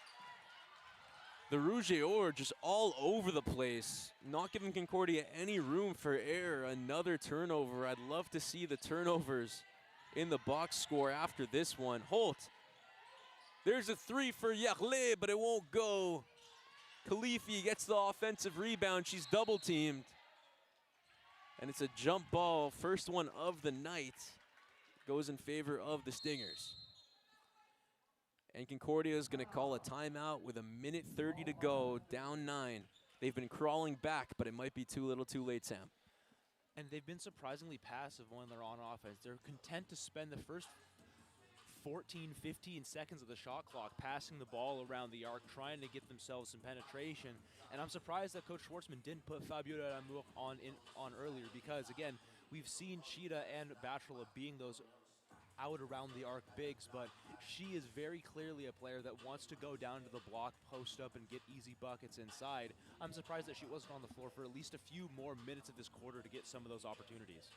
the Rouge et Or just all over the place. Not giving Concordia any room for error. Another turnover. I'd love to see the turnovers in the box score after this one. Holt. There's a 3 for Yerle, but it won't go. Khalifi gets the offensive rebound. She's double teamed. And it's a jump ball, first one of the night. Goes in favor of the Stingers. And Concordia is gonna call a timeout with 1:30 to go, down 9. They've been crawling back, but it might be too little too late, Sam. And they've been surprisingly passive when they're on offense. They're content to spend the first 14, 15 seconds of the shot clock passing the ball around the arc, trying to get themselves some penetration. And I'm surprised that Coach Schwartzman didn't put Fabiola Amour on earlier because, again, we've seen Cheetah and Bachelor being those out around the arc bigs, but she is very clearly a player that wants to go down to the block, post up, and get easy buckets inside. I'm surprised that she wasn't on the floor for at least a few more minutes of this quarter to get some of those opportunities.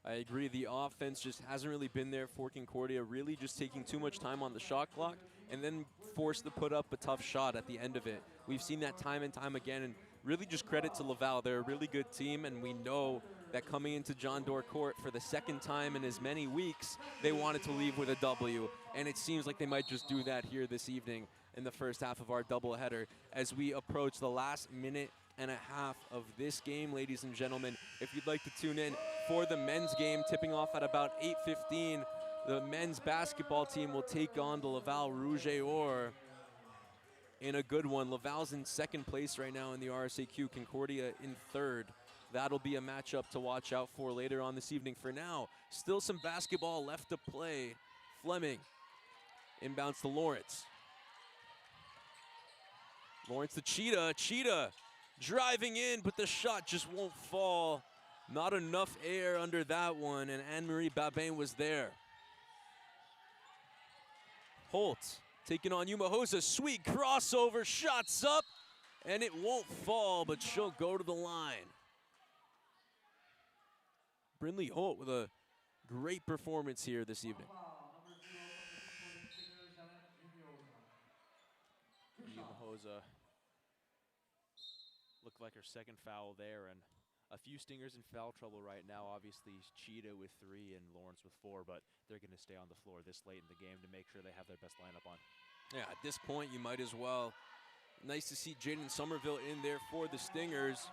I agree. The offense just hasn't really been there for Concordia, really just taking too much time on the shot clock and then forced to put up a tough shot at the end of it. We've seen that time and time again, and really just credit to LAVAL. They're a really good team, and we know that coming into John Doerr Court for the second time in as many weeks, they wanted to leave with a W, and it seems like they might just do that here this evening in the first half of our doubleheader as we approach the last minute and a half of this game, ladies and gentlemen. If you'd like to tune in for the men's game, tipping off at about 8:15, the men's basketball team will take on the LAVAL Rouge et Or in a good one. LAVAL's in second place right now in the RSAQ, Concordia in third. That'll be a matchup to watch out for later on this evening. For now, still some basketball left to play. Fleming inbounds to Lawrence. Lawrence to Cheetah. Cheetah driving in, but the shot just won't fall. Not enough air under that one, and Anne-Marie Babin was there. Holt taking on Yuma Hosa. Sweet crossover, shots up, and it won't fall, but she'll go to the line. Brindley Holt with a great performance here this evening. Yuma Hosa looked like her second foul there, and a few Stingers in foul trouble right now. Obviously, Cheetah with 3 and Lawrence with 4, but they're going to stay on the floor this late in the game to make sure they have their best lineup on. Yeah, at this point, you might as well. Nice to see Jaden Somerville in there for the Stingers.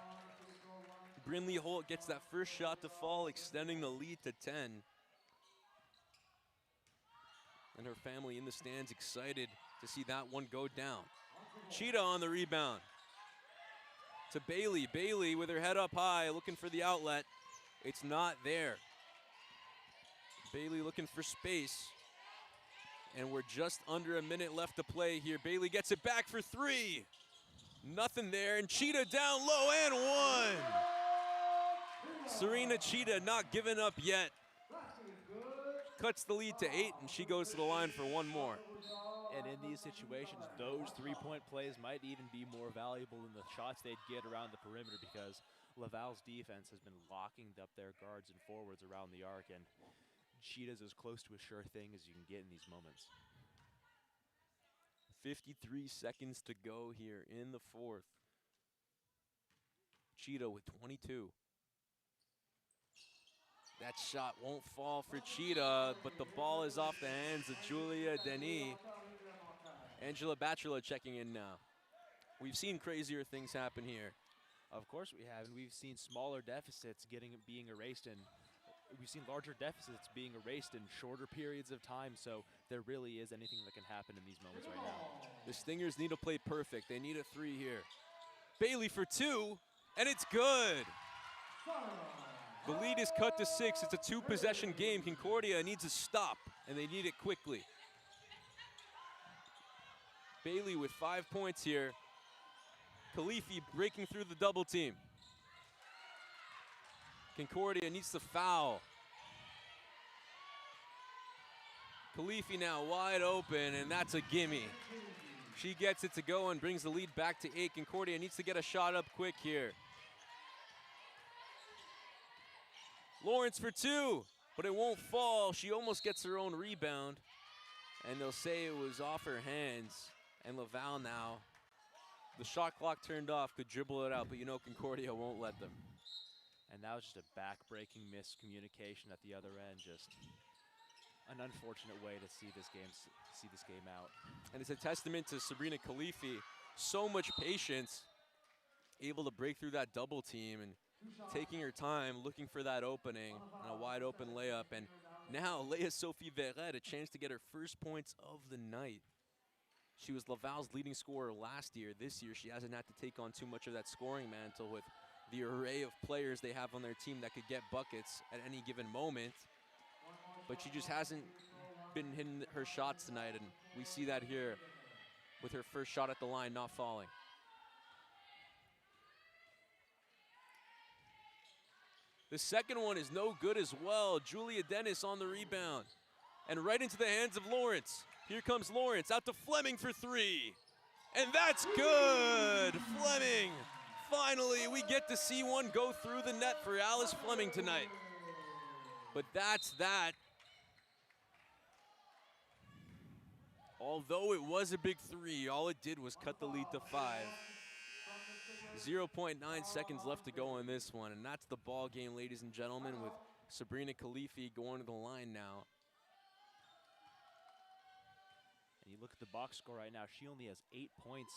Brindley Holt gets that first shot to fall, extending the lead to 10. And her family in the stands excited to see that one go down. Cheetah on the rebound. To Bailey. Bailey with her head up high, looking for the outlet. It's not there. Bailey looking for space. And we're just under a minute left to play here. Bailey gets it back for 3. Nothing there, and Cheetah down low and 1. Serena Cheetah not giving up yet. Cuts the lead to 8, and she goes to the line for one more. And in these situations, those three-point plays might even be more valuable than the shots they'd get around the perimeter, because LAVAL's defense has been locking up their guards and forwards around the arc, and Cheetah's as close to a sure thing as you can get in these moments. 53 seconds to go here in the fourth. Cheetah with 22. That shot won't fall for Cheetah, but the ball is off the hands of Julia Denis. Angela Bachelor checking in now. We've seen crazier things happen here. Of course we have, and we've seen smaller deficits being erased, and we've seen larger deficits being erased in shorter periods of time, so there really is anything that can happen in these moments right now. The Stingers need to play perfect. They need a 3 here. Bailey for 2, and it's good. The lead is cut to 6. It's a 2-possession game. Concordia needs a stop, and they need it quickly. Bailey with 5 points here. Khalifi breaking through the double team. Concordia needs to foul. Khalifi now wide open, and that's a gimme. She gets it to go and brings the lead back to 8. Concordia needs to get a shot up quick here. Lawrence for 2, but it won't fall. She almost gets her own rebound, and they'll say it was off her hands. And LAVAL now, the shot clock turned off, could dribble it out, but you know Concordia won't let them. And that was just a back-breaking miscommunication at the other end. Just an unfortunate way to see this game out. And it's a testament to Sabrina Khalifi. So much patience, able to break through that double team and taking her time, looking for that opening and a wide open layup. And now Leah Sophie Verret, a chance to get her first points of the night. She was LAVAL's leading scorer last year. This year, she hasn't had to take on too much of that scoring mantle with the array of players they have on their team that could get buckets at any given moment. But she just hasn't been hitting her shots tonight, and we see that here with her first shot at the line not falling. The second one is no good as well. Julia Dennis on the rebound. And right into the hands of Lawrence. Here comes Lawrence out to Fleming for three. And that's good! Fleming! Finally, we get to see one go through the net for Alice Fleming tonight. But that's that. Although it was a big three, all it did was cut the lead to 5. 0.9 seconds left to go in this one, and that's the ball game, ladies and gentlemen, with Sabrina Khalifi going to the line now. And you look at the box score right now, she only has 8 points.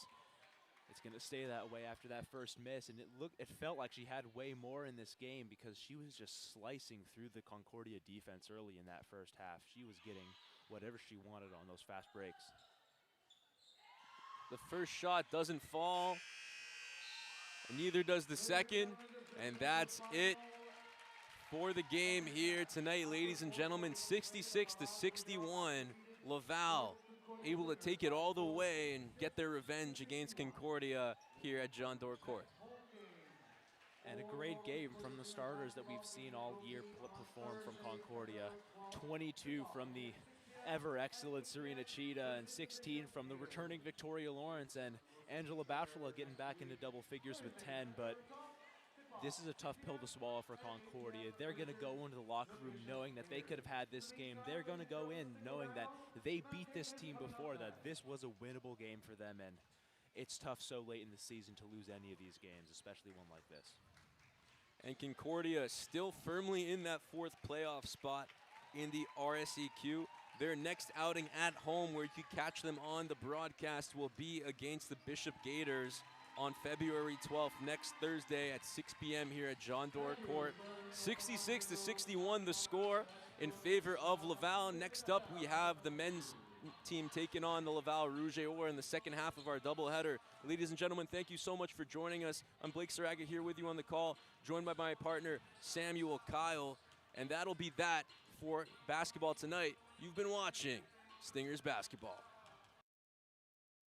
It's going to stay that way after that first miss, and it felt like she had way more in this game because she was just slicing through the Concordia defense early in that first half. She was getting whatever she wanted on those fast breaks. The first shot doesn't fall, and neither does the second, and that's it for the game here tonight, ladies and gentlemen. 66-61, Laval able to take it all the way and get their revenge against Concordia here at John Doerr Court. And a great game from the starters that we've seen all year perform from Concordia. 22 from the ever excellent Serena Cheetah, and 16 from the returning Victoria Lawrence, and Angela Bachelor getting back into double figures with 10. But this is a tough pill to swallow for Concordia. They're going to go into the locker room knowing that they could have had this game. They're going to go in knowing that they beat this team before, that this was a winnable game for them, and it's tough so late in the season to lose any of these games, especially one like this. And Concordia still firmly in that 4th playoff spot in the RSEQ. Their next outing at home, where you can catch them on the broadcast, will be against the Bishop Gators on February 12th, next Thursday at 6 p.m. here at John Doerr Court. 66-61 the score in favor of Laval. Next up, we have the men's team taking on the Laval Rouge et Or in the second half of our doubleheader. Ladies and gentlemen, thank you so much for joining us. I'm Blake Saraga here with you on the call, joined by my partner, Samuel Kyle. And that'll be that for basketball tonight. You've been watching Stingers Basketball.